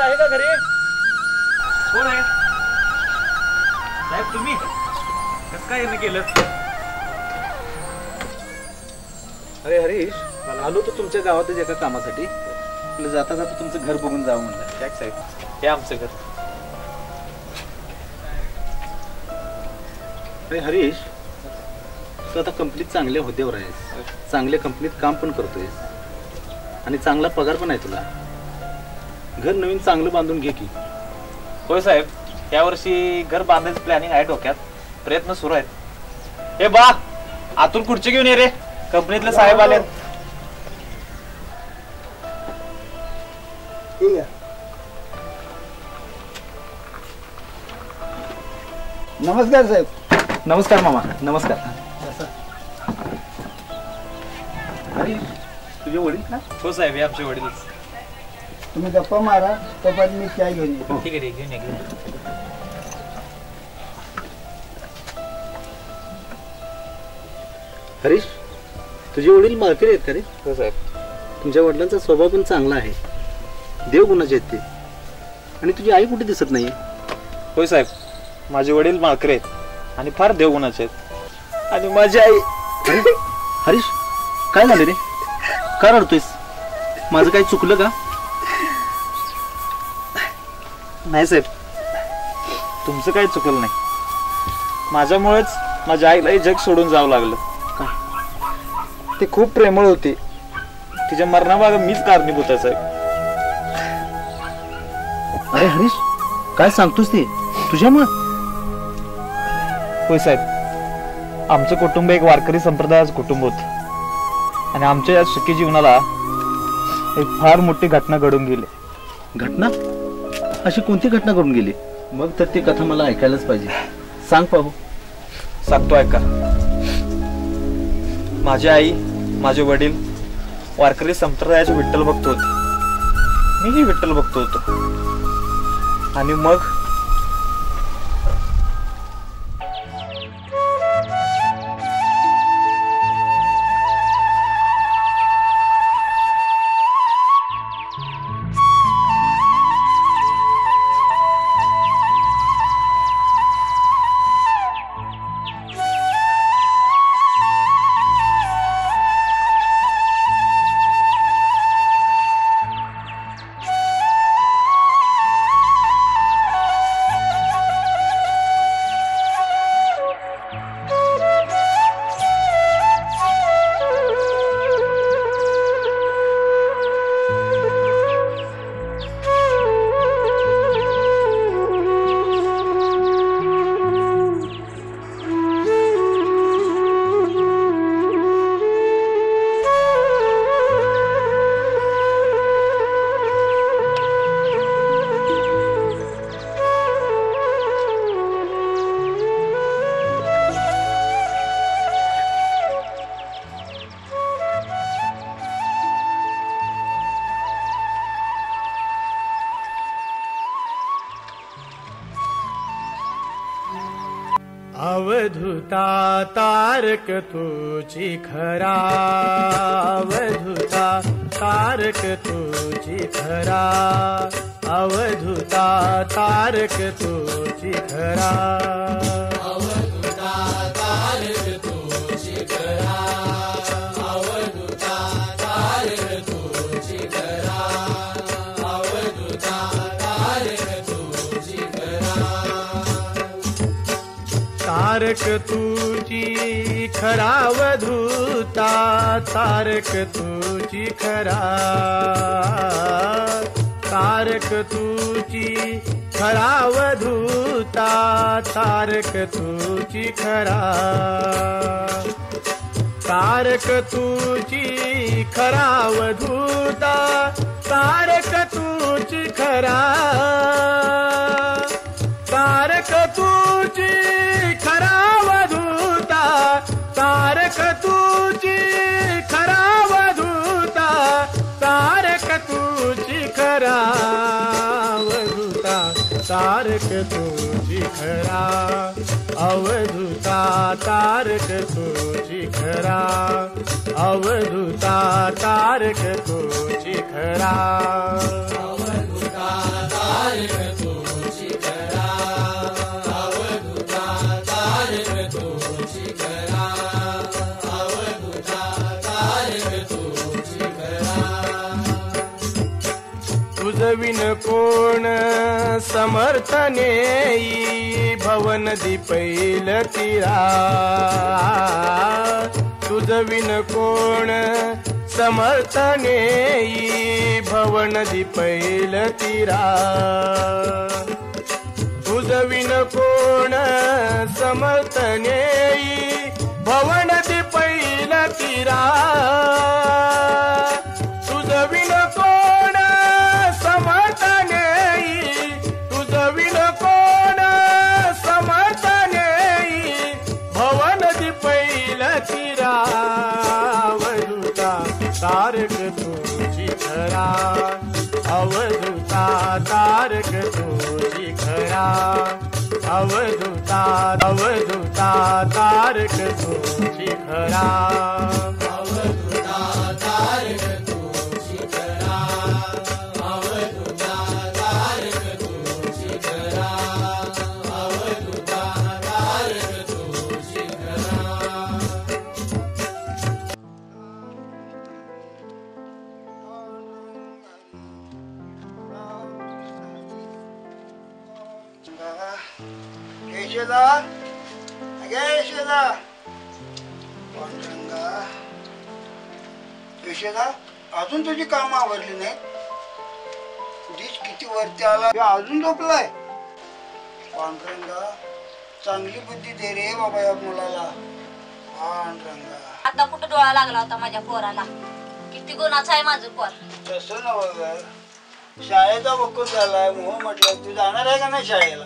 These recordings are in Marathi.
आहे का घरी? कोण आहे साहेब? तुम्ही कसं काय येणं केलं? अरे हरीश, आलो तो तुमच्या गावातच एका कामासाठी. आपलं जाता जाता तुमचं घर बघून जावं म्हणलं. काय साहेब, हे आमचं घर. अरे हरीश, तू आता कंपनीत चांगल्या हुद्द्यावर आहेस, चांगल्या कंपनीत काम पण करतोयस आणि चांगला पगार पण आहे तुला. घर नवीन चांगलं बांधून घे की. होय साहेब, यावर्षी घर बांधायचं प्लॅनिंग आहे डोक्यात, प्रयत्न सुरू आहेत. हे बा, आतून खुर्ची घेऊन ये रे, कंपनीतले साहेब आले. नमस्कार साहेब. नमस्कार मामा. नमस्कार. हरीश, तुझे वडील का? हो साहेब, हे आमचे वडीलच. तुम्ही गप्पा मारा, तोपर्यंत मी चाय घेऊन येतो. ठीक आहे, घेऊन ये. हरीश, तुझे वडील मालकरी आहेत का रे? हो साहेब. तुमच्या वडिलांचा स्वभाव पण चांगला आहे, देवगुणाचे आहेत ते. आणि तुझी आई कुठे दिसत नाही? होय साहेब, माझे वडील माळकरी आहेत आणि फार देवगुणाचे आहेत. आणि माझी आई. हरीश, काय झालं रे? का रडतोयस? माझं काही चुकलं का? नाही साहेब, तुमचं काही चुकलं नाही. माझ्यामुळेच माझ्या आईलाही जग सोडून जावं लागलं. ती खूप प्रेमळ होती, तिच्या मरणामागे मीच कारणीभूत आहे साहेब. अरे हरीश, काय सांगतोस ते? तुझ्यामुळे? होय साहेब, आमचं कुटुंब एक वारकरी संप्रदायाचं कुटुंब होतं आणि आमच्या या सुखी जीवनाला एक फार मोठी घटना घडून गेली. घटना? अशी कोणती घटना घडून गेली? मग तर ती कथा मला ऐकायलाच पाहिजे. सांग पाहू. सांगतो, ऐका. माझी आई, माझे वडील वारकरी संप्रदायाचे विठ्ठल भक्त होते. मीही विठ्ठल भक्त होतो. आणि मग अवधूता तारक तुझी खरा, अवधूता तारक तुझी खरा, अवधूता तारक तुझी खरा, अवधूता तारक तुझी खरा, अवधूता तारक तुझी खरा, अवधूता तारक तुझी खरा, तारक तुझी खरा अवधूता, तारक तुझी खरा, तारक तुझी खरा अवधूता, तारक तुझी खरा, तारक तुझी खरा अवधूता, तारक तुझी खरा, तारक तुझी खरा अवधूता, तारक तुझी खरा अवधूता, तारक तुझी खरा अवधूता, तारक तुझी खरा अवधूता, तारक तुझी खरा अवधूता, तारक तुझी खरा अवधूता, तुझविन कोण समर्थनेई भवन दीपैल तीरा तुझविन कोण समर्थनेई भवन दीपैल तीरा तुझविन कोण समर्थनेई भवन दीपैल तीरा तुझविन कोण समर्थनेई तुझविन कोण समर्थनेई भवन दीपैल तीरा अवधूता तारक तुझी खरा अवधूता तारक तुझी खरा अवधूता अवधूता तारक तुझी खरा अवधूता तारक तुझी खरा अवधूता तारक तुझी खरा अवधूता तारक तुझी खरा. यशोदा अगे यशोदा पांडुरंगा यशोदा अजून तुझी कामं आवरली नाही डिश किती वरती आला अजून झोपलाय पांडुरंगा चांगली बुद्धी दे रे बाबा या मुलाला पांडुरंगा आता कुठं डोळा लागला होता माझ्या पोराला किती गुणाचं आहे माझं पोर तसं ना बघा शाळेचा बक्कूच झालाय मोह म्हटलं तू जाणार आहे का नाही शाळेला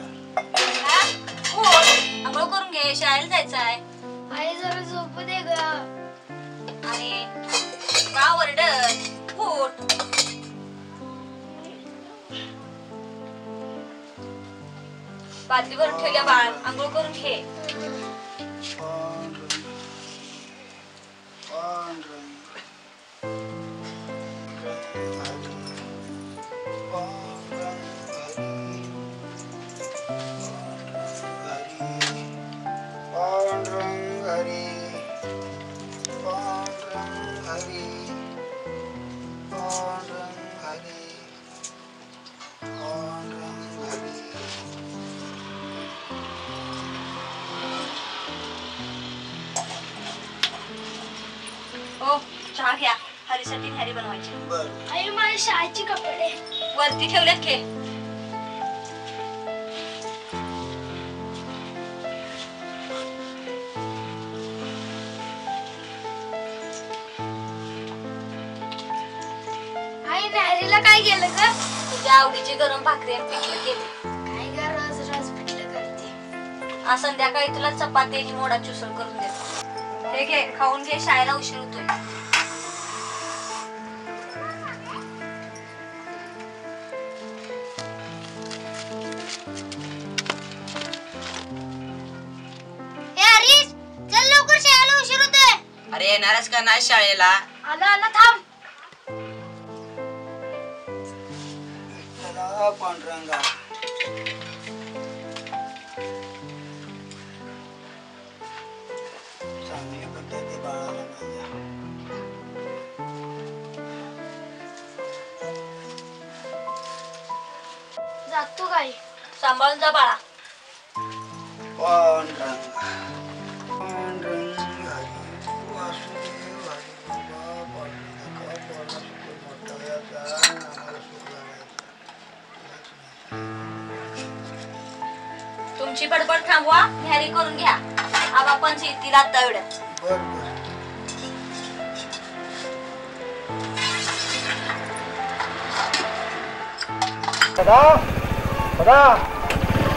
आंघोळ करून घे शाळेला जायचं आहे आई जरा झोपू दे ग आणि का वरडत फूट बादली भरून ठेवल्या बाळ आंघोळ करून घे चहा घ्या हरीसाठी हरी बनवायची आई माझ्या शाळेचे कपडे वरती ठेवलेत घे आई नारीला काय केलं ग तुझ्या आवडीची गरम भाकरी आणि पिठलं केली काय ग रोज रोज पिठलं करते आज संध्याकाळी तुला चपाती आणि मोडाची उसळ करून देतो हे घे खाऊन घे शाळेला उशीर होतोय अरे येणारच का नाही शाळेला आला आला थांब चला पांडुरंगा चांगली पद्धती बाळाला माझ्या जातो काय सांभाळून जा बाळा पांडुरंगा पांडुरंगा वासुदेव हरी बाबा पांडुरंगा पोरा सुख मोठा आम्हाला सुख लागायचं तुमची बडबड थांबवा न्यारी करून घ्या आबा पण येतील आता एवढ्यात बर सदा सदा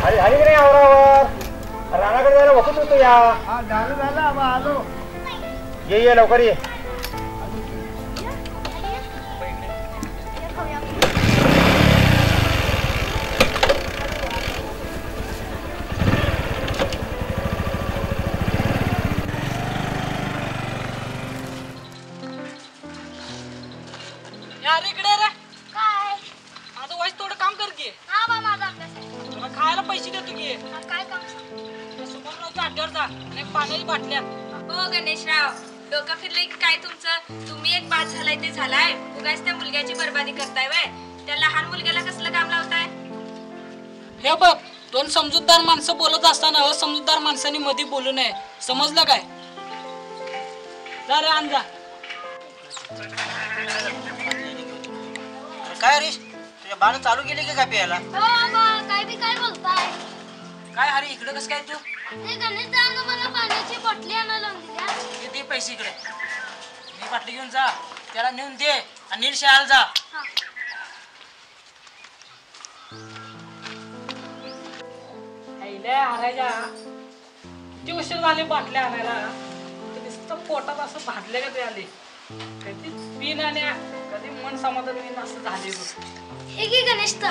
हरी हरी की नाही आवरावर रानाकडे जायला बघत होतो या झालं आबा आलो ये लवकर ये यार इकडे रे काय आता वाईस थोडं काम फाट्यावर जा आणि पाण्याची बाटल्या. हो गणेशराव, डोकं फिरलंय की काय तुमचं? तुम्ही एक बाद झालाय ते झालाय, उगाच त्या मुलग्याची बरबादी करताय वय. त्या लहान मुलग्याला कसलं काम लावताय? हे बघ, दोन समजूतदार माणसं बोलत असताना असमजूतदार माणसांनी मध्ये बोलू नये, समजलं काय? जा रे आण जा. काय हरीश, तुझ्या बाण चालू केली की काय प्यायला? हो आबा, काय बी काय बोलताय? काय हरी इकडे कसं काय तू? ते गणेश दादानं मला पाण्याची बाटली आणायला लावून दिल्या. दे पैसे इकडे. मी बाटली घेऊन जा, त्याला नेऊन दे आणि नीट शाळेला जा. किती उशीर झाले बाटल्या आणायला, नुसतं पोटात असं भाजले का ते आले. कधी पीन आणि कधी मन समाधान पीन असं झाले बघ. हे घे गणेश दा.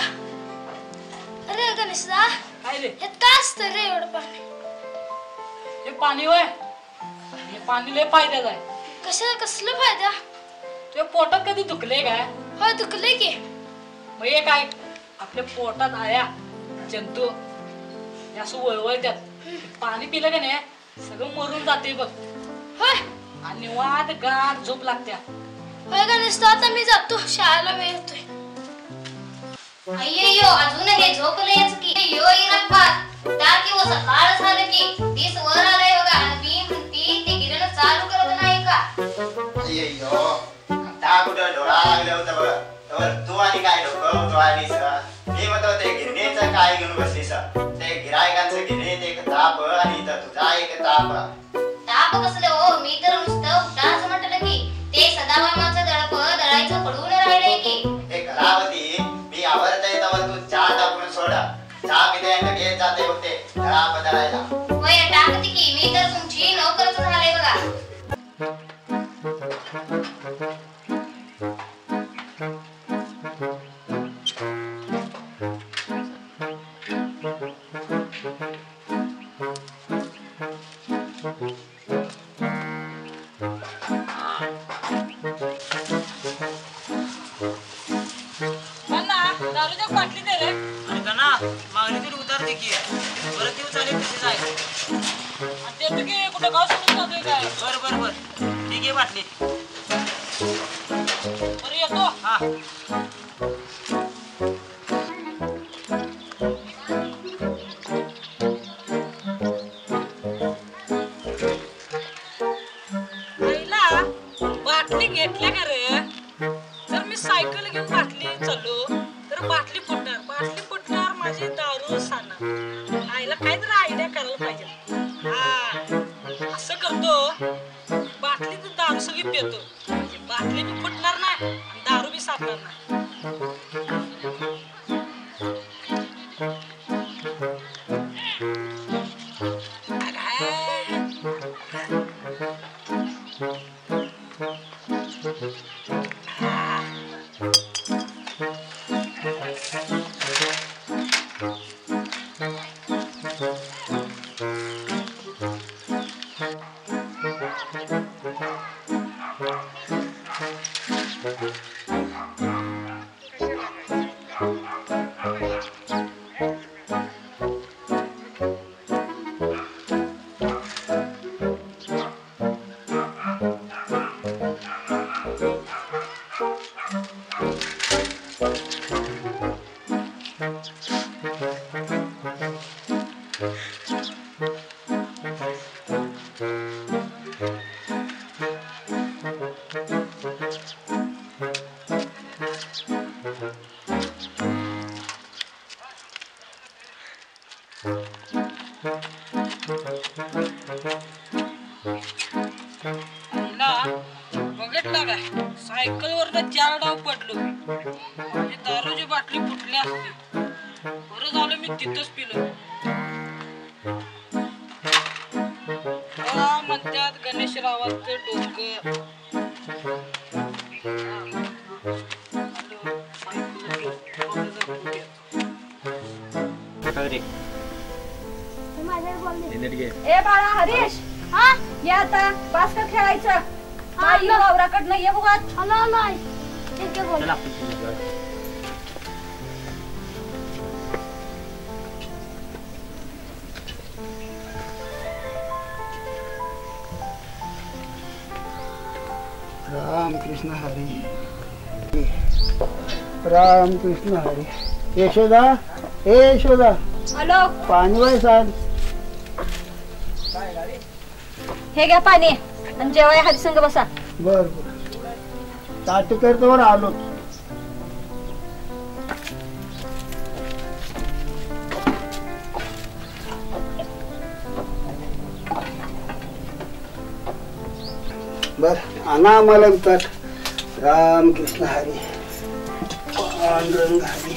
अरे गणेश दा, काय रे यात काय असतं रे एवढं पाणी? हे पाणी होय, हे पाणी लय फायद्याचं आहे. कशाला कसलं फायदा? तुझ्या पोटात कधी दुखले काय? हो दुखले की. मग हे काय, आपल्या पोटात आया जंतू हे असं वळवळत्यात. पाणी पिलं का नाही सगळं मरून जाते बघ. होय आणि निवांत गार झोप लागत्या. होय गणेश दा, आता मी जातो, शाळेला वेळ होतोय. अय्यो अजून हे झोपलेच की यो इरकबाद टाकी व सकाळ झालं की 20 वर आलंय बघा. मी म्हणती ते गिरण चालू करत नाही का? अय्यो आता कुठं डोळा लागलं होतं बघ. तर तू आणि काय डोकं तू आलीस. मी म्हणतो ते गिरणीचं काय घेऊन बसलीस? ते गिरायकांचं गिरणीत एक ताप आणि इथं तुझा एक ताप. ताप कसले हो, मी तर नुसतं उठाच म्हटलं की ते सदामामाचं दळप दळायचं पडून राहिलंय की. हे कलावती, मी आवडतंय तेव्हा तू चहा टाकून सोड. चहा पिते लगेच जाते बघ ते दळा बदलायला. होय टाकते की, मी तर तुमची नोकरच झालंय बघा. दारूच्या बाटली दे रे. अरे का ना मागणी तरी उतार दे की, परत दिवस आले तसेच आहे. आणि ते तू की कुठं गाव सोडून जातोय काय? बर बर बर, ठीक आहे बाटली. बरं येतो. हा पहिला बाटली घेतल्या का रे? जर मी सायकल घेऊन बाटली चाललो तर बाटली फुटणार माझी दारू सांगणार. आईला काहीतरी आयडिया करायला पाहिजे. हा असं करतो, बाटलीत दारू सगळी पितो, बाटली बी फुटणार नाही आणि दारू बी सापणार नाही. बघितलं काय, सायकल वरनं 4 डाव पडलो. माझी दारूची बाटली फुटली असती. बरं झालं मी तिथंच पिलो. म्हणतात गणेशरावांचं डोकं. ए बाळा हरीश, हा ये आता बास्केट खेळायचं. आई वावराकडनं ये बघा. आलो आलो आई. ठीक आहे बोल. राम कृष्ण हरी, राम कृष्ण हरी. यशोदा, ए यशोदा, हॅलो, पाणी वाय सांग. हे घ्या पाणी आणि जेवाय हरिसंग बसा. बर बर, ताट करतो वर आलो. बर, आणा आम्हाला ताट. राम कृष्ण हरी, पांडुरंग हरी.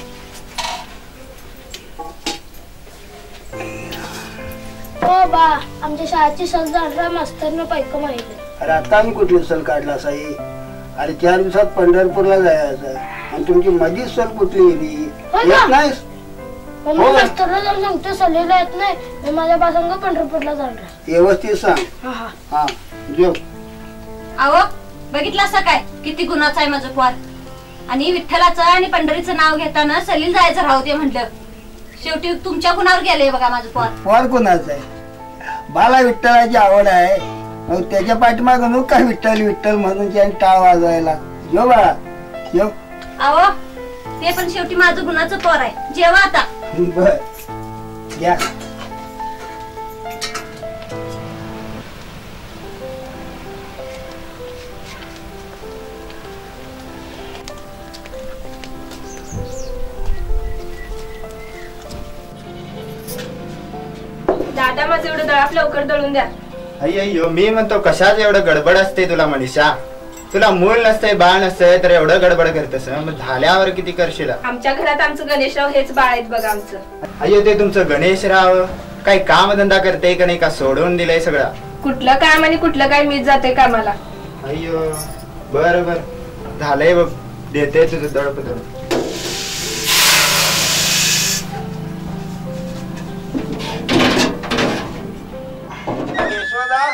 हो बा, आमच्या शाळेची सहल जाणारा मास्तरनं पैक माहिती. अरे आता आम्ही कुठली सल काढला साई? अरे 4 दिवसात पंढरपूरला जायचं आणि तुमची मधीच सल कुठली गेली? येत नाहीस? मम्मी मास्तरला जाऊन सांगतो सलीला येत नाही, मी माझ्या बासंग पंढरपूरला जाणार. व्यवस्थित सांग. हा हा, जेव. अहो, बघितलं असं काय किती गुणाचं आहे माझं पोर. आणि विठ्ठलाचं आणि पंढरीचं नाव घेताना सलील जायचं राहू दे म्हटलं. शेवटी तुमच्या गुणावर गेले बघा माझं पोर. पोर कोणाचं आहे? बाला विठ्ठलाची आवड आहे, मग त्याच्या पाठीमाग नको काय विठ्ठल विठ्ठल म्हणून त्याने टाळ वाजवायला. जेव बाळा, जेव. अहो, ते पण शेवटी माझं गुणाचं पोर आहे. जेवा आता. बर, घ्या. दादा, माझं एवढं दळाप लवकर दळून द्या. अय्यो, मी म्हणतो कशाच एवढं गडबड असते तुला मनीषा? तुला मूल नसतंय, बाळ नसतंय, तर एवढं गडबड करतस. मग झाल्यावर किती करशील? आमच्या घरात आमचं गणेशराव हेच बाळ आहेत बघा आमचं. अय्यो, ते तुमचं गणेशराव काही काम धंदा करते का नाही, का सोडून दिलंय सगळं? कुठलं काम आणि कुठलं काय मीच जाते कामाला. अय्यो, बर बर, झालंय बघ, देते तुझं दळप दळून. यशोदा,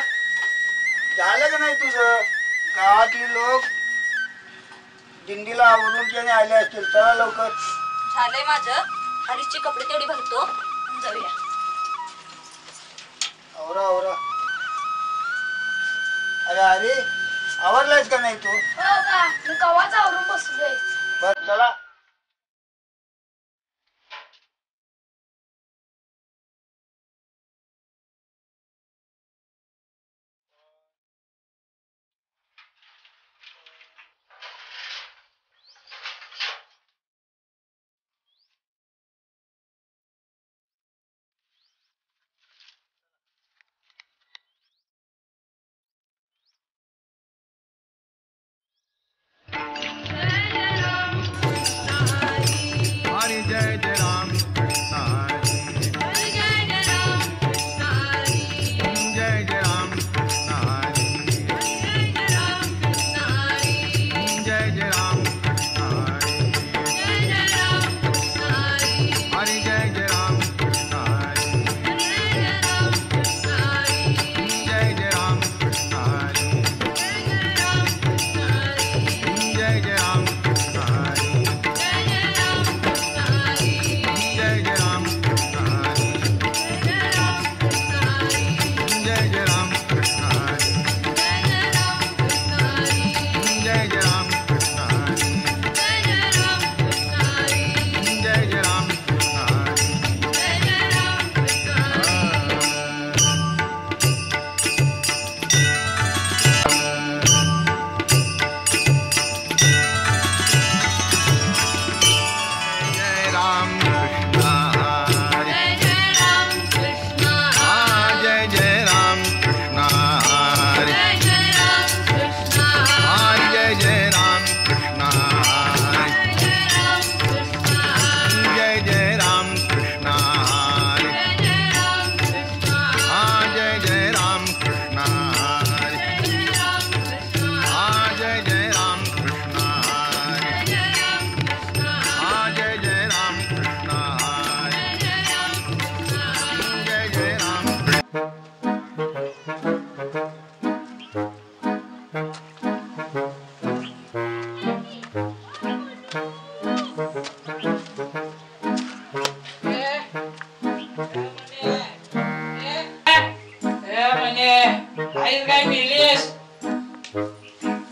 झालं का नाही तुझं? गावातली लोक दिंडीला आवरून त्याने आले असतील. चला लवकर. झालंय माझं. हरीशचे कपडे तेवढी भरतो, जाऊया. आवरा आवरा. अरे अरे, आवरलायस का नाही तू? हो का, मी कवाच आवरून बसलोय. बर, चला.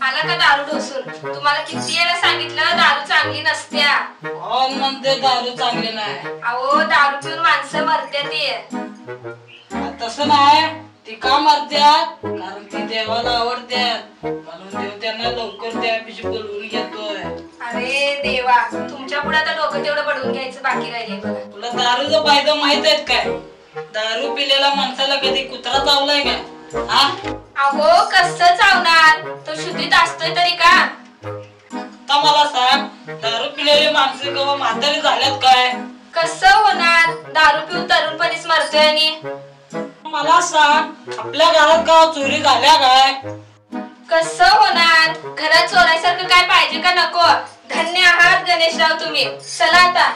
आला का बसून. तुम्हाला किती वेळा सांगितलं दारू चांगली नसत्या. कोण म्हणते दारू चांगली नाही? अहो दारू पिऊन माणसं मरते ते. तसं नाही, ती का मरत्यात? कारण ती देवाला आवडत्यात म्हणून देव त्यांना लवकर त्यापाशी बोलवून घेतोय. अरे देवा, तुमच्या पुढे आता डोकं तेवढं पडवून घ्यायचं बाकी राहिले बघा. तुला दारूचा फायदा माहित आहेत काय? दारू पिलेल्या माणसाला कधी कुत्रा चावलाय काय? हा? अहो कसं चावणार, तो शुद्धीत असतोय तरी का? आता मला सांग, दारू पिलेले माणसं किंवा म्हातारी झाल्यात काय? कसं होणार, दारू पिऊन तरुणपणीच मरतोय. आणि मला सांग, आपल्या घरात का चोरी झाल्या काय? कसं होणार, घरात चोरायसारखं काय पाहिजे का नको? धन्य आहात गणेशराव तुम्ही. चला आता.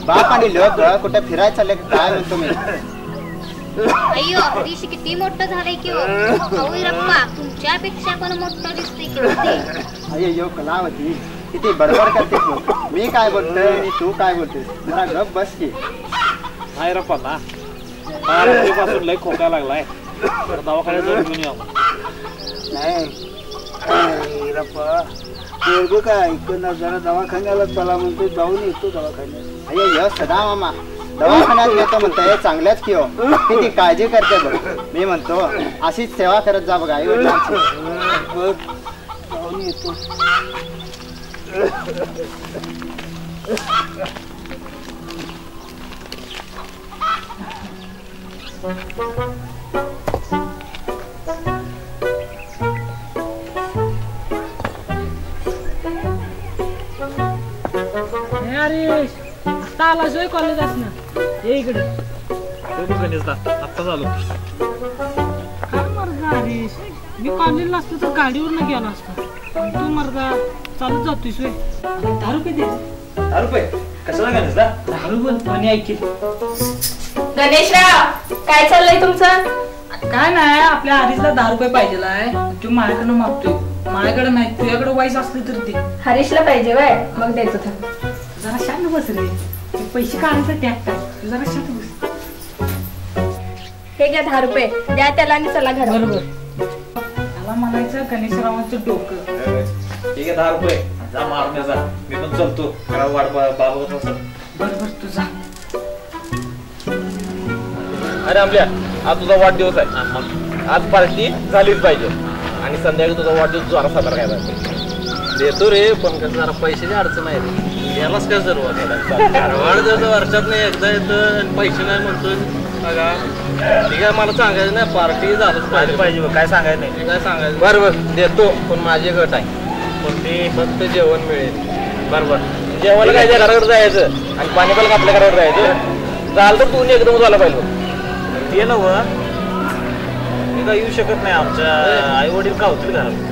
बाप आणि लोक कुठे फिरायला चालले काय म्हणतो मी. अय्यो हरीश किती मोठं झालंय की हो. अहो इरप्पा तुमच्यापेक्षा पण मोठं दिसतंय की हो ते. अय्यो कलावती किती बडबड करतेस तू. मी काय बोलतोय आणि तू काय बोलतेस. जरा गप बस की. नाही रे पण पासून लय खोकायला लागलाय. दवाखान्यात जाऊन घेऊन या. नाही रप्पा पोरगं काय ऐकणार. जरा दवाखान्याला चला म्हणतो जाऊन येतो दवाखान्यात. अय्यो सदा मामा दवाखान्यात येतो म्हणतोय चांगल्याच की हो. किती काळजी करते बघ. मी म्हणतो अशीच सेवा करत जा बघ आई वडिलांची. बघ जाऊन येतो. हरीश आता आला जोय कॉलेज असणं. ये इकडे आत्ता झालो. काय मर्दा हरीश मी कॉलेजला असतो तर गाडीवर गेलो असतो. तू मर्दा चालत जातोयस वे. 10 रुपये दे. 10 रुपये कशाला गणेश दा. 10 रुपये आणि ऐकेल. गणेशराव काय चाललंय तुमचं? काय नाही आपल्या हरीशला 10 रुपये पाहिजे आहे. तू माझ्याकडनं मागतोय. माझ्याकडे नाही तुझ्याकडे वाईस असले तर ते. हरीशला पाहिजे वय मग द्यायचं थांब. जरा शांत बस रे. पैसे काढायचं टॅक्टर. तू जरा शांत बस. हे घ्या 10 रुपये द्या त्याला आणि चला घरात. बरोबर त्याला म्हणायचं गणेशरावांचं डोकं. ठीक आहे 10 रुपये जा मारून जा. मी पण चलतो वाट बाबा. बरोबर तुझा. अरे आमल्या आज तुझा वाढदिवस आहे. आज पार्टी झालीच पाहिजे आणि संध्याकाळी तुझा वाढदिवस जोरात साजरा करायला पाहिजे. देतो रे पण कसं जरा पैशाची अडचण आहे. यालाच काय सर्व वाढदिवस वर्षात नाही एकदा येतं पैसे नाही म्हणतोय. ठीक आहे मला सांगायचं नाही पार्टी झालंच पाहिजे. काय सांगायचं नाही. काय सांगायचं बरोबर देतो पण माझी गट आहे. पण ते फक्त जेवण मिळेल. बरोबर जेवायला काय त्या घराकडे जायचं आणि पाणी पण आपल्या घराकडे जायचं. झालं तर तू एकदम झाला पाहिजे. ते ना मी काय येऊ शकत नाही. आमच्या आई वडील का होतील घरात.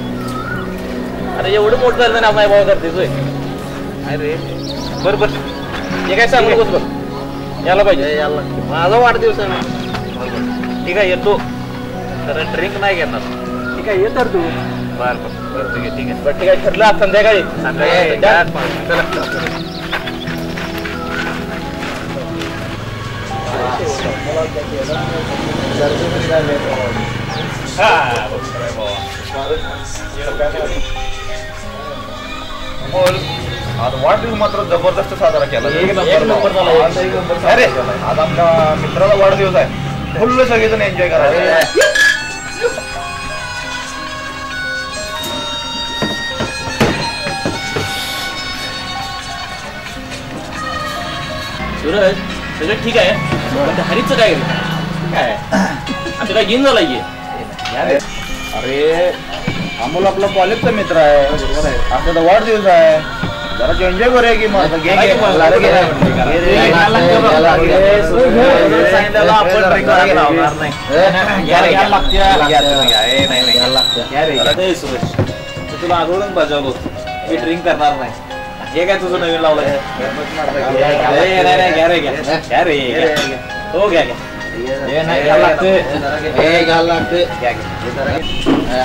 अरे एवढं मोठं झालं ना नाही भाव करते तोय. अरे बरोबर हे काय सांगू नकोस बघ. याला पाहिजे याला माझा वाढदिवस आहे ना. ठीक आहे येतो. तर ड्रिंक नाही घेणार. ठीक आहे येतात तू. बरं करतो घे. ठीक आहे बरं ठीक आहे ठरलं आज संध्याकाळी. आज वाढदिवस मात्र जबरदस्त साजरा केला. अरे आज आमच्या मित्राचा वाढदिवस आहे. फुल्ल सगळेजण एन्जॉय करायला. सूरज सगळं ठीक आहे पण हरीचं काय काय आता काय घेऊन झाला की. अरे अमोल आपला कॉलेजचा मित्र आहे. आता तर वाढदिवस आहे. जरा एन्जॉय करूया की मग. तुला आगळून बजावलो मी ड्रिंक करणार नाही. हे काय तुझं नवीन लावलंय. हो घ्या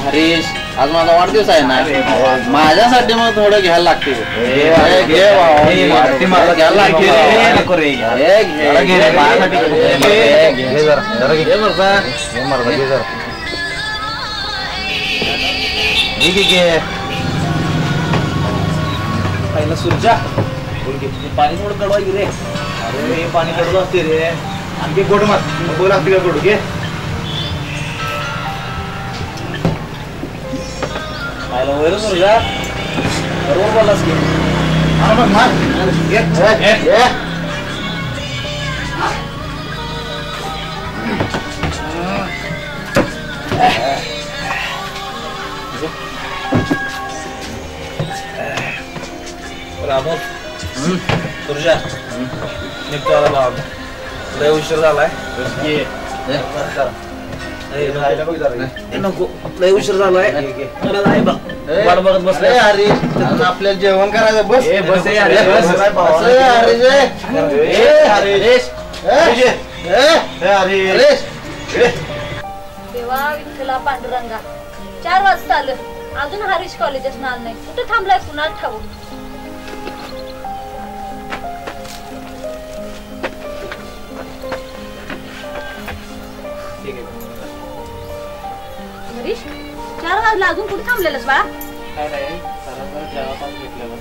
हरीश आज माझा वाढदिवस आहे ना. माझ्यासाठी मग थोडं घ्यायला लागते. पहिला सुरजा पाणी थोडं कडवा रे. अरे पाणी कडवं असते रे. आणखी गोड मात बोल असते का गोड घे. पाहिला वैर सुरजा बरोबर बोललास की. रामो सुरजा निघतो आला लय उशीर झालाय. नको लय उशीर झालाय मला नाही बघ वाट बघत बसले. अरे आपल्याला जेवण करायचं. बस बस देवा विठ्ठला पांडुरंगा 4 वाजता आलं अजून हरीश कॉलेजच नाल नाही. कुठे थांबलाय कुणाला ठाऊक. हरीश 4 वाजला अजून कुठे थांबलेलंस बाळा. काय नाही सरांना जेव्हा पास घेतल्यावर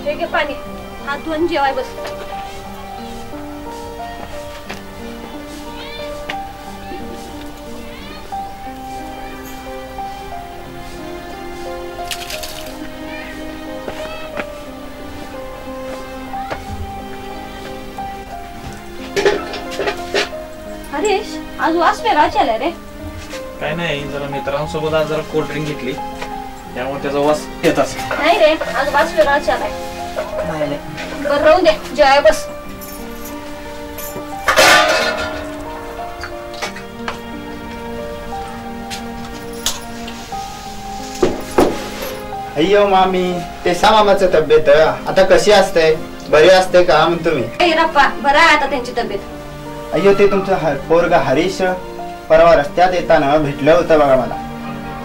हे घे पाणी हात धुवून जेवाय बस. हरीश आज वास वेगळा चाललाय रे. काय नाही जरा मित्रांसोबत आज जरा कोल्ड्रिंक घेतली त्यामुळे त्याचा वास येत असेल. नाही रे आज वास वेगळा चाललाय. नाही बरं राहू दे जेवाय बस. अय्यो मामी ते सा मामाचं तब्येत आता कशी असते? बरी असते का म्हणतो मी. रप्पा बरं आहे आता त्यांची तब्येत. अय्यो ते तुमचं पोरगा हरीश परवा रस्त्यात येताना भेटलं होतं बघा मला.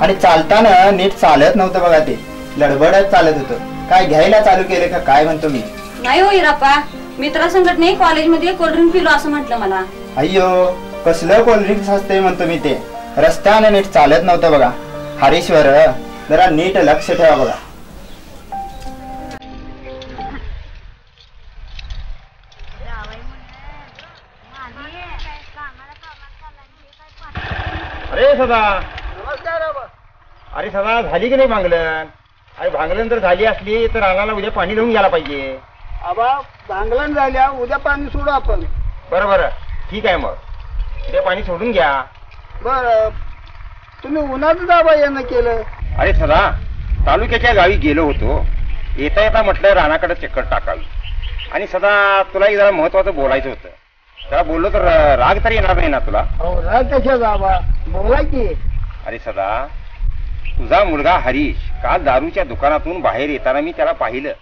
आणि चालताना नीट चालत नव्हतं बघा. ते लडबडत चालत होतं. काय घ्यायला चालू केले का काय म्हणतो मी. नाही हो हिराप्पा मित्रा संघटने कॉलेजमध्ये कोल्ड्रिंक पिलो असं म्हटलं मला. अय्यो कसलं कोल्ड्रिंक्स असते म्हणतो मी. ते रस्त्याने नीट चालत नव्हतं बघा. हरीश्वर जरा नीट लक्ष ठेवा बघा. अरे सदा अरे सदा झाली की नाही भांगलन? अरे भांगलन जर झाली असली तर रानाला उद्या पाणी लावून घ्यायला पाहिजे. आबा भांगलन झाल्या उद्या पाणी सोडू आपण. बरं बरं ठीक आहे मग उद्या पाणी सोडून घ्या. बर तुम्ही उन्हाचं दाबा येणं केलं. अरे सदा तालुक्याच्या गावी गेलो होतो. येता येता म्हटलं रानाकडे चक्कर टाकावी. आणि सदा तुला जरा महत्वाचं बोलायचं होतं. जरा बोललो तर राग तरी येणार नाही ना तुला? राग कशा दाबा बोला की. अरे सदा तुझा मुलगा हरीश काल दारूच्या दुकानातून बाहेर येताना मी त्याला पाहिलं.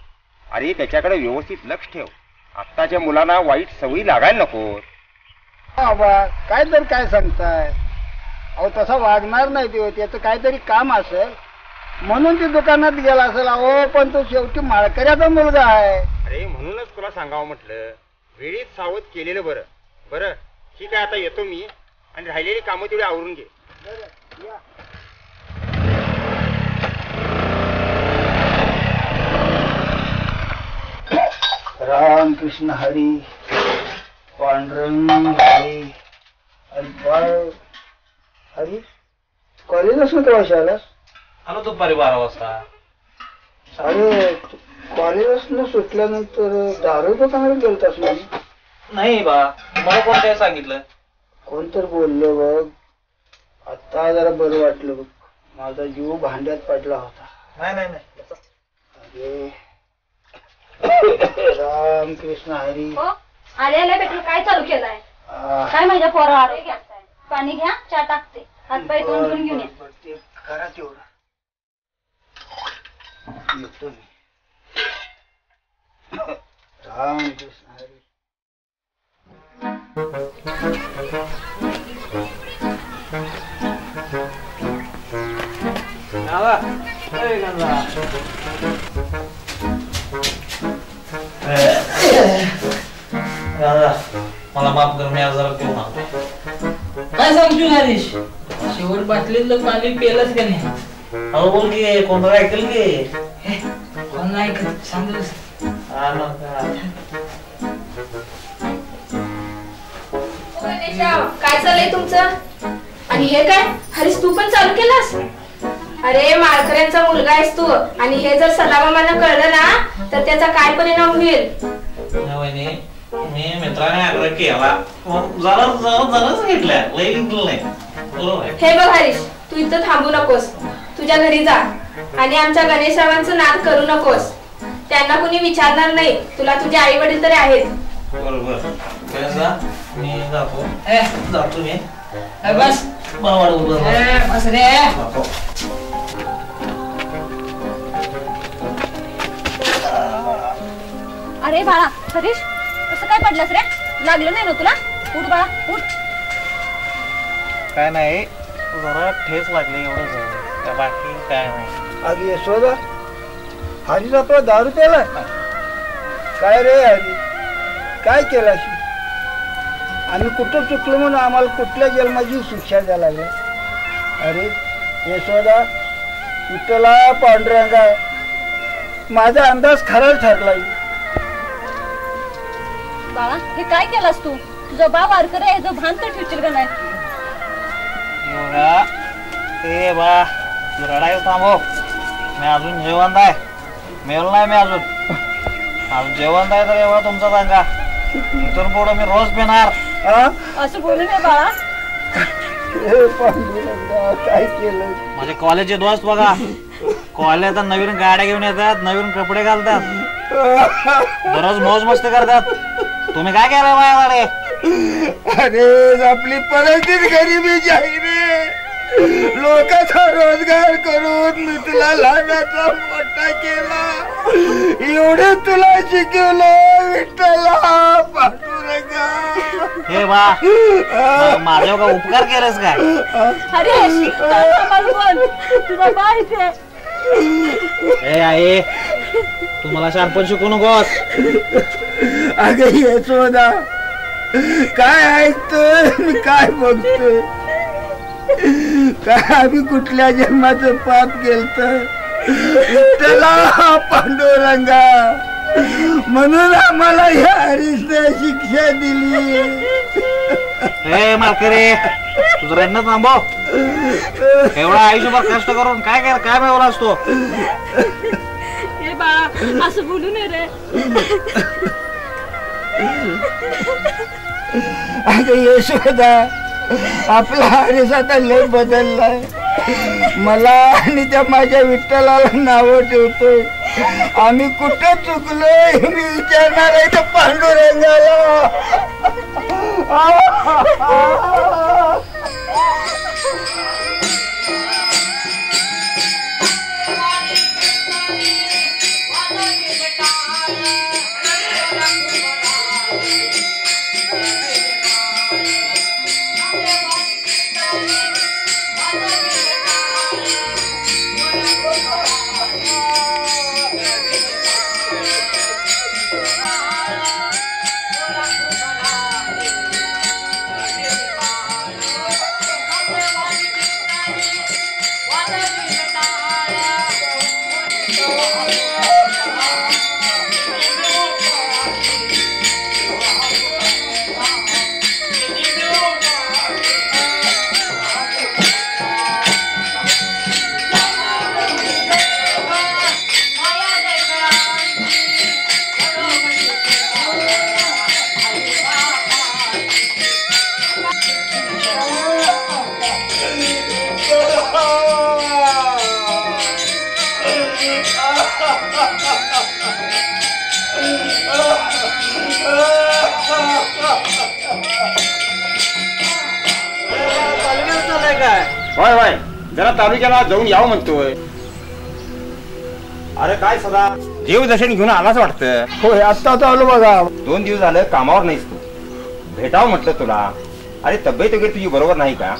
अरे त्याच्याकडे व्यवस्थित लक्ष ठेव. आत्ताच्या मुलांना वाईट सवयी लागायला नको. बाबा काय तर काय सांगताय. अहो तसा वागणार नाही ते. त्याचं काहीतरी काम असेल म्हणून ते दुकानात गेला असेल. अहो पण तो शेवटी माळकऱ्याचा मुलगा आहे. अरे म्हणूनच तुला सांगावं म्हटलं वेळीच सावध केलेलं बरं. बरं ठीक आहे आता येतो मी आणि राहिलेली कामं तेवढी आवरून घे. राम कृष्ण हरी पांडुरंग हरी. हरी कॉलेजच नव्हतं वर्षाला. आलो दुपारी 12 वाजता. अरे कॉलेजच न सुटल्यानंतर दारू दुकानावर गेलतास ना? नाही बा मला कोण काय सांगितलं. कोण तर बोललो बघ. आता जरा बरं वाटलं बघ. माझा जीव भांड्यात पडला होता. नाही नाही नाही अरे राम कृष्ण हरी. आल्या पेट्रोल काय चालू केलाय काय माझ्या पोरा. पाणी घ्या चहा टाकते. हातपाय तोंड धुवून घेऊन या. करा तेवढं येतो मी. राम कृष्ण हरी. मला माफ कर मी आज जरा पिऊन आलो. काय सांगतो हरीश शेवट बाटलीतलं पाणी पेलच का नाही? अहो बोल की कोण ऐकल की. कोण नाही ऐकत सांग. काय चाललंय तुमचं? आणि हे काय हरीश तू पण चालू केलास? अरे माळकऱ्यांचा मुलगा आहेस तू आणि हे जर सदामामांना कळलं ना तर त्याचा काय परिणाम होईल? मी मित्राने आग्रह केला जराच घेतल्या लय घेतलं नाही. बरोबर हे बघ हरीश तू इथं थांबू नकोस. तुझ्या घरी जा आणि आमच्या गणेशरावांचं नाद करू नकोस. त्यांना कुणी विचारणार नाही. तुला तुझे आई वडील तरी आहेत. बरोबर मी जातो मी बस बस रे. अरे बाळा हरीश कसं काय पडलंस रे? लागलं नाही ना तुला? उठ बाळा उठ. काय नाही जरा ठेच लागली एवढंच, बाकी काय नाही. अरे यशोदा, हरीच आपला दारू प्याला? काय रे हरी, काय केला? आम्ही कुठं चुकलो म्हणून आम्हाला कुठल्या जन्माची शिक्षा द्यायला लागली? अरे यशोदा, विठ्ठला, पांडुरंगा, माझा अंदाज खराच ठरला. बाळा हे काय केलास तू? तुझा बाप वारकरी आहे, जो भान तर ठेवशील का नाही? ए बा तू रडायचं थांबव. मी अजून जेवण आहे, मेल नाही मी अजून जेवण आहे. तर एवढा तुमचा सांगा, इथून पुढं मी रोज पिणार. असं बोलू नये बाळा. काय केलं? माझे कॉलेजचे दोस्त बघा, कॉलेज नवीन गाड्या घेऊन येतात, नवीन कपडे घालतात, दररोज मौज मस्ती करतात. तुम्ही काय केलं माझ्याकडे? अरे आपली परिस्थिती गरिबीची आहे रे. लोकांचा रोजगार करून मी तुला लहानाचा मोठा केला, एवढे तुला शिकवलं विठ्ठला, पांडुरंगा. हे बा माझ्या का उपकार केलेस काय? हरीश तुझा बा इथे. ए आई तू मला शानपण शिकू नकोस. अगं यशोदा, काय ऐकतोय काय बघतोय? काय आम्ही कुठल्या जन्माचं पाप केलं? विठ्ठला, पांडुरंगा, म्हणून आम्हाला ह्या हरीशने शिक्षा दिली. ए मालकरी तुझं रडणं थांबव. एवढा आयुष्यभर कष्ट करून काय मिळवला असतो? हे बाळा असं बोलू नये रे. अगं यशोदा, आपला हरीश आता लय बदललाय. मला आणि त्या माझ्या विठ्ठलाला नाव ठेवतोय. आम्ही कुठं चुकलोय मी विचारणार आहे तर पांडुरंगाला. होय होय, जरा तालुक्याला जाऊन यावं म्हणतोय. अरे काय सदा देवदर्शन घेऊन आलाच वाटतं. होय आत्ताच आलो बघा. 2 दिवस झालं कामावर नाहीस तू. भेटावं म्हटलं तुला. अरे तब्येत वगैरे तुझी बरोबर नाही का?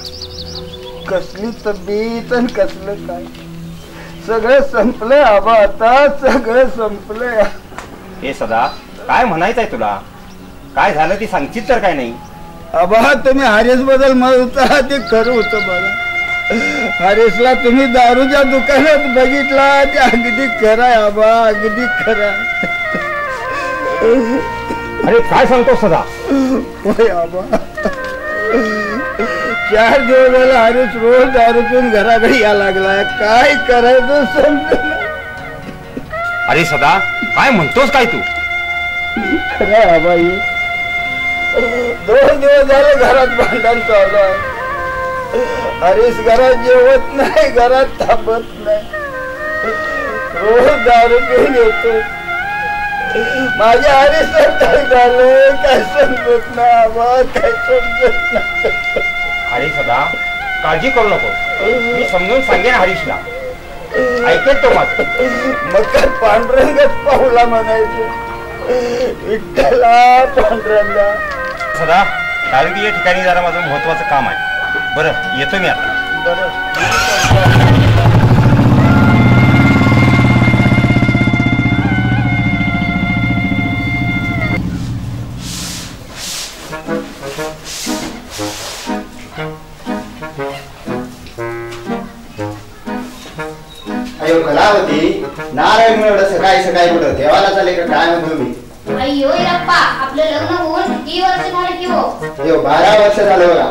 कसली तब्येत आणि कसलं काय, सगळं संपलंय आबा, आता सगळं संपलंय. हे सदा काय म्हणायचंय तुला? काय झालं ती सांगशील तर काय नाही? आबा तुम्ही हरीश बद्दल म्हणता ते खरं होतं बघा. हरीशला तुम्ही दारूच्या दुकानात बघितला ते अगदी खरं आहे आबा, अगदी खरं. अरे काय सांगतो सदा? होय आबा, 4 दिवस झाला हरीश रोज दारू पिऊन घराकडे या लागलाय. काय करायचं समजलं. अरे सदा काय म्हणतोस काय तू? खरं आबा, 2 दिवस झाले घरात भांडण चालू आहे. हरीश घरात जेवत नाही, घरात थांबत नाही, रोज दारू पिऊन येतो. माझ्या हरीशला काय झालं काय समजत ना आबा, काय समजत ना. अरे सदा काळजी करू नको, मी समजून सांगेन हरीशला, ऐकेल तो माझं. मग काय पांडुरंगच पाहुला म्हणायचं, विठ्ठला पांडुरंगा. सदा तालुक्याच्या ठिकाणी जरा माझं महत्वाचं काम आहे. बरं येतो मी आता. अयो कलावती, नारायण एवढं सकाळी सकाळी कुठं देवाला चालले का काय म्हणतो मी? अय्यो इरप्पा, आपलं लग्न होऊन किती वर्ष झाले की हो? अयो 12 वर्ष झालं बघा.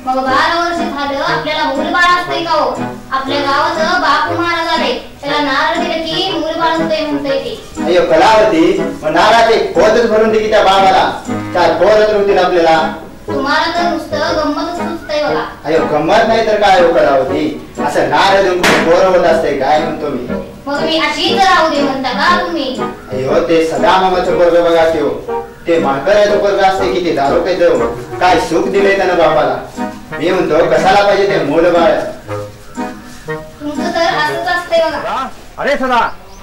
मग 12 वर्ष झालं आपल्याला मूलबाळ असतंय का हो? आपल्या गावाचं बापू महाराज आले, त्याला नारळ दिलं की मूलबाळ होतंय म्हणतंय ते. अयो कलावती, मग नाराचे पोतच भरून दे की त्या बाबाला, 4 पोरच होतील आपल्याला. तुम्हाला तर नुसतं गंमतच सुचतंय बघा. अयो गंमत नाही तर काय हो कलावती, असं नारळ देऊन पोरं होत असतंय काय म्हणतो मी. मग मी अशीच राहू दे म्हणता का तुम्ही? अयो ते सदा मामाचं पोरग बघा त्यो, ते म्हाताऱ्याचं पोरग असते की ते दारू प्यायचं, काय सुख दिलंय त्यानं बापाला. मी म्हणतो कशाला पाहिजे ते मूल बाळ. तुमचं तर असंच असतंय बघा. अरे सदा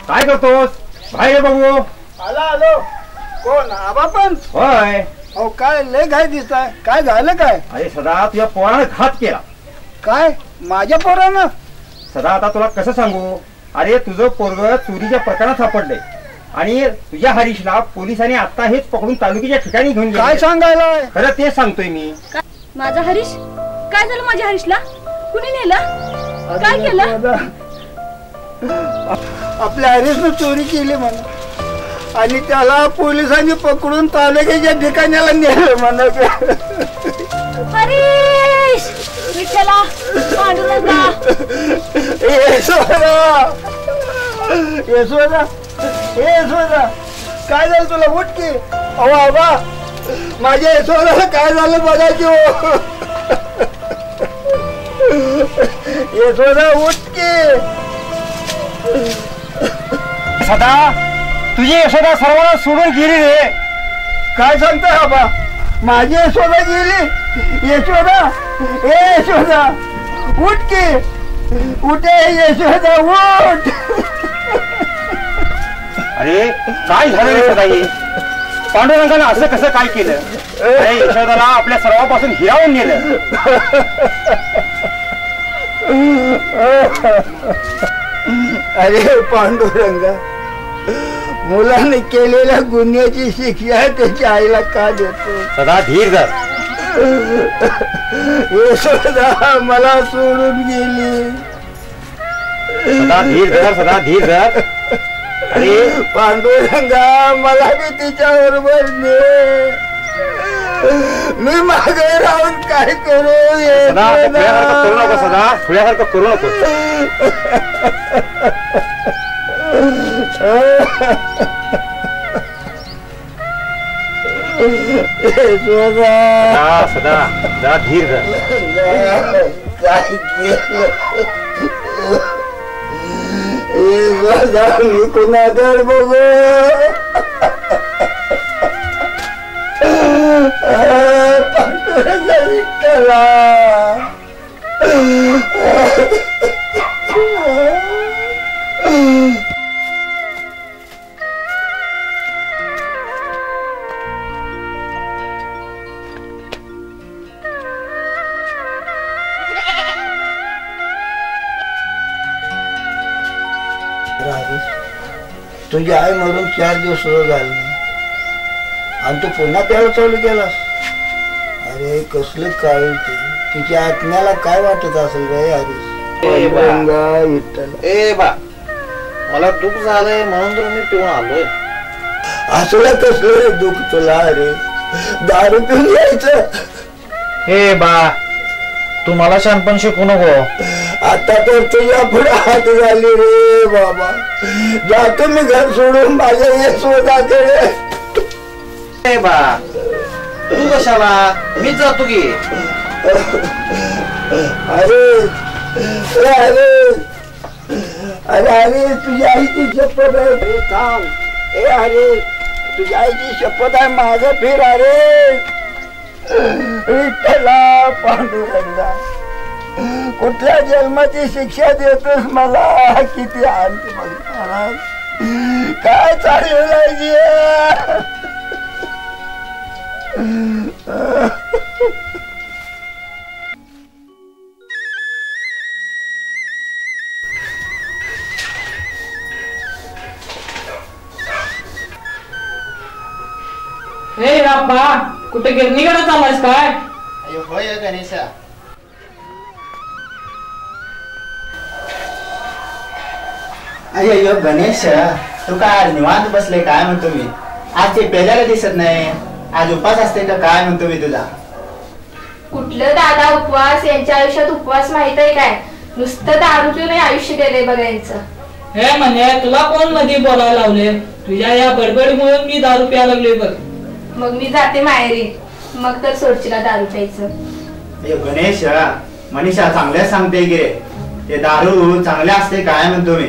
काय करतोस? बाहेर बघू. आलो. कोण आबा पण? होय. अहो काय लय घाय दिसताय, काय झालं काय? अरे सदा तुझ्या पोरानं घात केला. काय माझ्या पोरानं? सदा आता तुला कसं सांगू, अरे तुझं पोरग चोरीच्या प्रकरणात सापडलंय आणि तुझ्या हरीशला पोलिसांनी आता हेच पकडून तालुक्याच्या ठिकाणी घेऊन काय सांगायला? खरं तेच सांगतोय मी. माझा हरीश काय झालं? माझ्या हरीशला कुणी नेलं? काय केलं? आपल्या हरीशनं चोरी केली म्हणा आणि त्याला पोलिसांनी पकडून तालुक्याच्या ठिकाणाला नेलं म्हणा. हरीश, विठ्ठला, पांडुरंगा, यशोदा काय झालं तुला? उठ की. अहो आबा, माझ्या यशोदाला काय झालं बघा की हो. यशोदा उठ की. सदा तुझी यशोदा सर्वांना सोडून गेली रे. काय सांगतोय आबा? माझी यशोदा गेली? यशोदा, ए यशोदा उठ की. उठे यशोदा उठ. अरे काय झालं रे सदा? हे पांडुरंगानं असं कसं काय केलं? अरे यशोदाला आपल्या सर्वांपासून हिरावून नेलं. अरे पांडुरंगा, मुलाने केलेल्या गुन्ह्याची शिक्षा त्याच्या आईला का देतो? सदा धीर धर. यशोदा मला सोडून गेली. सदा धीर धर, सदा धीर धर. अरे पांडुरंगा, मला बी तिच्या बरोबर ने. मी मागे राहून काय करू? सदा करू नको, सदा खुल्यासारखं करू नको. सदा सदा धीर धर. काय केलं? मी कुणाकडे बघू? पांडुरंगा विठ्ठला. तुझी आई मरून 4 दिवस सुरू झाले नाही आणि तू पुन्हा त्याला चालू केलास. अरे कसलं काय तिच्या आत्म्याला काय वाटत असेल रे हरीश? ए बा, मला दुःख झालंय म्हणून तर मी पिऊन आलोय. असलं कसलं रे दुःख तुला? अरे दारू पिऊन यायचं. हे बा, तू मला शहाणपण शिकू नको. आता तर तुझ्या पुढे हात झाली रे बाबा. जातो मी घर सोडून माझ्या यशोदाकडे. हे बा, तू कशाला? मीच जातो की. अरे अरे अरे अरे तुझ्या आईची शपथ आहे. थांब. ए अरे तुझ्या आईची शपथ आहे, माझं फिर अरे विठ्ठला पांडुरंगा, कुठल्या जन्माची शिक्षा देतोस मला? किती आणते मला, काय चाललेलं आहे? हे राप्पा, कुठे गिरणीकडे चाललायस काय? अयो होय गणेशा. अयो गणेश, तू काय निवांत बसले काय म्हणतो मी? आज ते पेल्याला दिसत नाही, आज उपास असते का काय म्हणतो मी तुला? कुठलं दादा उपवास? यांच्या आयुष्यात उपवास माहित आहे काय? नुसतं दारू पिऊन आयुष्य गेले बघायचं. हे म्हणे, तुला कोण मध्ये बोलायला लावले? तुझ्या या बडबडीमुळे मी दारू प्यायला लागलोय बघ. मग मी जाते माहेरी, मग तर सोडचिला दारू प्यायचं. अयो गणेश, मनीषा चांगल्या सांगते की रे, ते दारू चांगले असते काय म्हणतो मी?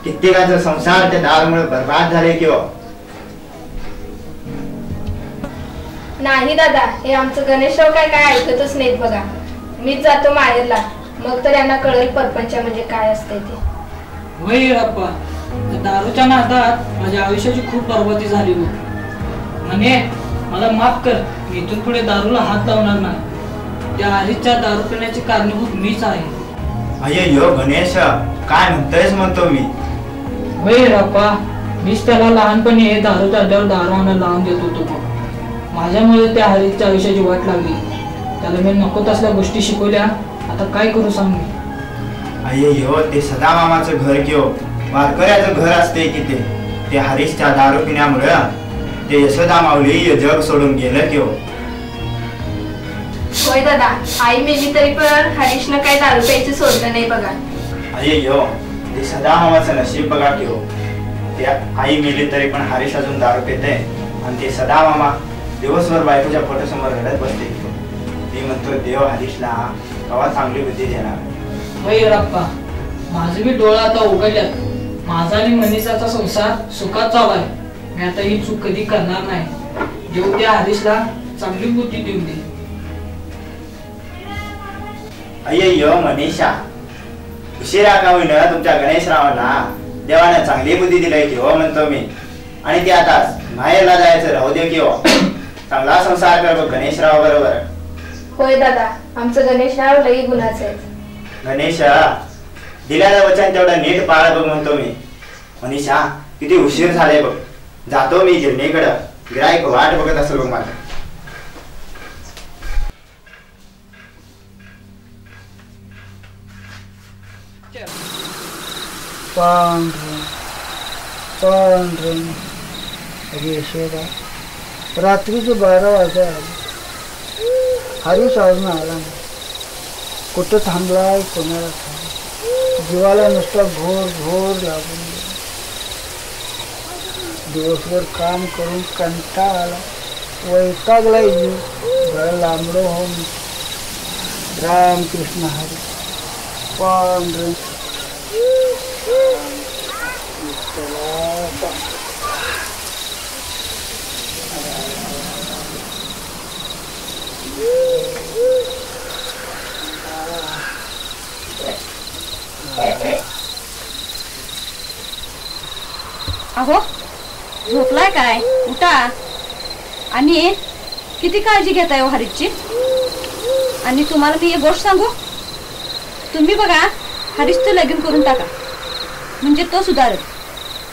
कित्येकाचा संसार त्या दारूमुळे बर्बाद झाले किंवा नाही दादा, हे आमचं गणेशराव काय ऐकतच नाहीत बघा. मीच जातो माहेरला, मग तर यांना कळेल परपंच म्हणजे काय असते ते. होय राप्पा, दारूच्या नादात माझ्या आयुष्याची खूप बरबादी झाली हो. म्हणे मला माफ कर, मी इथून पुढे दारूला हात लावणार नाही. त्या हरीच्या दारू पिण्याची कारणीभूत मीच आहे. अय्यो गणेश, काय म्हणतोयस म्हणतो मी? होय राप्पा, मीच त्याला लहानपणी हे दारू चालल्यावर दारू आणायला लावून देत होतो बघ. माझ्यामुळे त्या हरीच्या आयुष्याची वाट लागली. त्याला मी नको तसल्या गोष्टी शिकवल्या. आता काय करू सांग मी? अय्यो, ते सदा मामाचं घर किंवा वारकऱ्याचं घर असते की ते हरीशच्या दारू पिण्यामुळं ते यशोदा माऊली जग सोडून गेलं किंवा. होय दादा, आई मेली तरी पण हरीशनं काय दारू प्यायचं सोडलं नाही बघा. अय्यो, ते सदा मामाचं नशीब बघा किंवा. त्या आई मेली तरी पण हरीश अजून दारू पिते आणि ते सदा मामा दिवसभर बायकोच्या फोटोसमोर रडत बसते. मी म्हणतो देव हरीशला केव्हा चांगली बुद्धी देणार. होय राप्पा, माझे बी डोळा आता उघडल्यात. माझा आणि मनीषाचा संसार सुखात चालू आहे. मी आता ही चूक कधी करणार नाही. देव त्या हरीशला चांगली बुद्धी देऊन दे. अय्यो मनीषा, उशिरा का होईना तुमच्या गणेशरावांना देवाने चांगली बुद्धी दिली की हो म्हणतो मी. आणि ते आता माहेरला जायचं राहू दे किंवा चांगला संसार कर गणेशराव बरोबर. होय दादा, आमचं गणेशराव लई गुणाचं आहे. गणेशा, दिल्याचं वचन तेवढं नीट पाळ बघ म्हणतो मी. मनीषा, किती उशीर झाले बघ. जातो मी गिरणीकडं, गिराईक वाट बघत असेल बघ माझं. पांढरं पांढरं यशोदा, रात्रीचं 12 वाजता हरीश अजून आला नाही. कुठं थांबलाय कोणाला थांब. जीवाला नुसता घोर घोर लागून दिवसभर काम करून कंटाळा आला, वैतागलाय जीव. जरा लांबडं हो. रामकृष्ण हरी पांढरं. अहो, झोपलाय काय? उठा. आणि किती काळजी घेताय हो हरीशची. आणि तुम्हाला मी एक गोष्ट सांगू, तुम्ही बघा हरीशचं लगीन करून टाका, म्हणजे तो सुधारेल.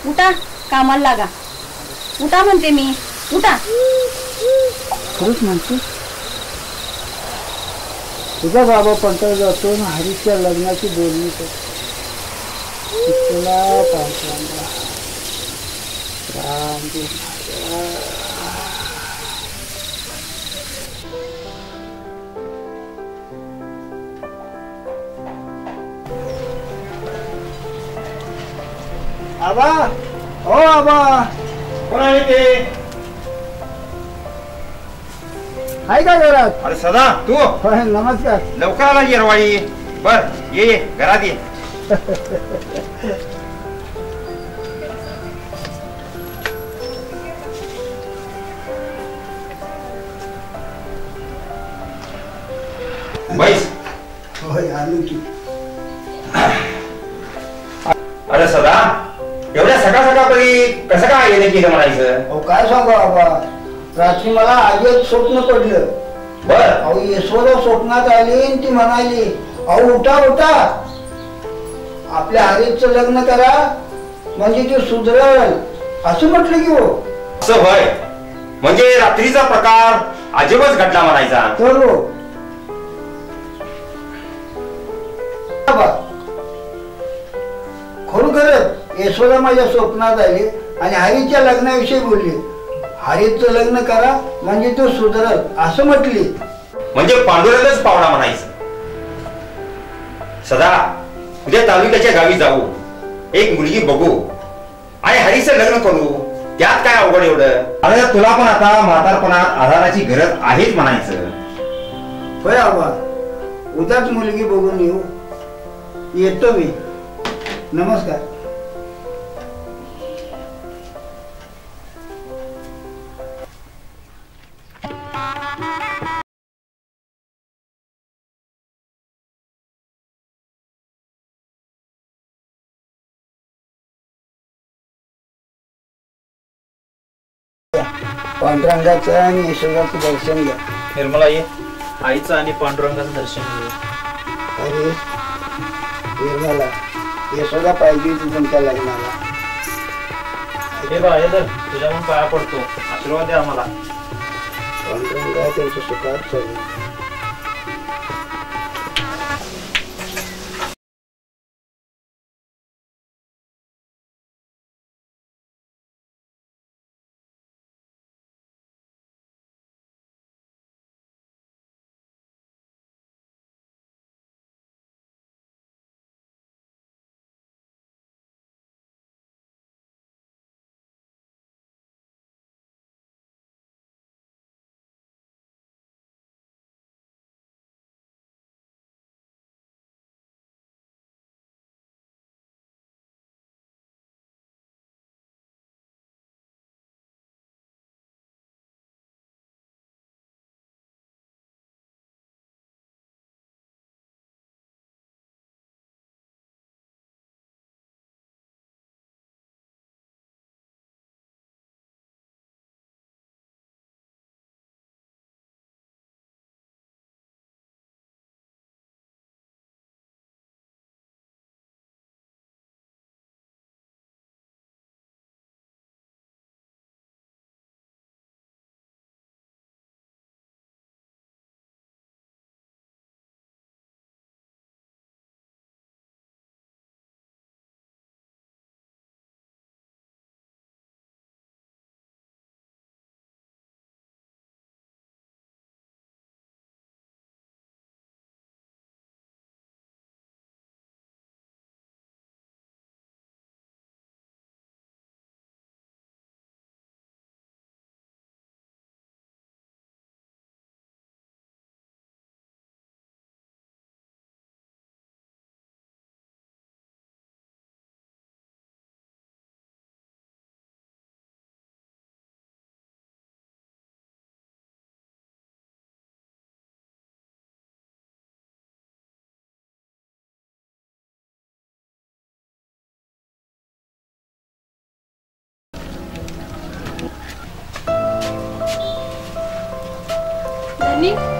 उठा, कामाला लागा. उठा म्हणते मी, उठा. खरंच म्हणते तुझा बाबा पंटाळ जातो ना हरीशच्या लग्नाची बोलणी करतो. तुला पाहिजे राम आबा. ओ आबा, कोण आहे ते? आहे का घरात? अरे सदा, तू नमस्कार. लवकर आला येरवाळी. बर, ये घरात ये. बैस. होय आलो की. अरे सदा एवढ्या सकाळ सकाळपरी कसं काय येणे केलं म्हणायचं? अहो काय सांगू बाबा, रात्री मला आजच स्वप्न पडलं. बर. अहो यशोदा स्वप्नात आली आणि ती म्हणाली, अहो उठा उठा, आपल्या हरीचं लग्न करा म्हणजे ते सुधरल असं म्हटलं की. हो असं होय, म्हणजे रात्रीचा प्रकार अजिबच घडला म्हणायचा. तर हो खरोखरच यशोदा माझ्या स्वप्नात आली आणि हरीच्या लग्नाविषयी बोलली. हरीचं लग्न करा म्हणजे तो सुधरल असं म्हटली. म्हणजे पांडुरंगच पावडा म्हणायचं. सदा उद्या तालुक्याच्या गावी जाऊ, एक मुलगी बघू आणि हरीचं लग्न करू. त्यात काय अवघड एवढं? अरे तुला पण आता म्हातारपणात आधाराची गरज आहेच म्हणायचं. होय आबा, उद्याच मुलगी बघून येऊ. येतो मी. नमस्कार. पांडुरंगाचं आणि यशोदाचं दर्शन घ्या. निर्मला ये, आईचं आणि पांडुरंगाचं दर्शन घेऊ. अरे निर्मला, यशोदा पाहिजे होती तुमच्या लग्नाला. हे बा, हे तर तुझ्या मग पाया पडतो, आशीर्वाद द्या आम्हाला. पांडुरंगा त्यांच्या सुखात चालू.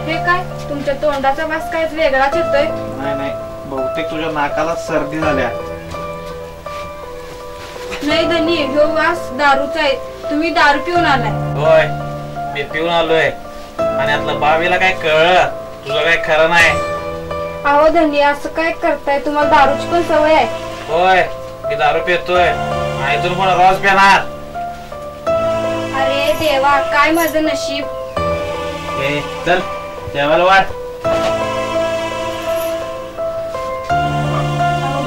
हे काय तुमच्या तोंडाचा वास काय वेगळाच येतोय? नाही नाही, बहुतेक तुझ्या नाकाला सर्दी झाल्या. नाही धनी, ह्यो वास दारूचा आहे. तुम्ही दारू पिऊन आलाय. होय, मी पिऊन आलोय आणि आतलं बावीला काय कळलं? तुझं काय खरं नाही. अहो धनी, असं काय करताय? तुम्हाला दारूची पण सवय आहे? होय, मी दारू पितोय आणि इथून पण रोज पिणार. अरे देवा, काय माझं नशीब. चल जेवायला वाट.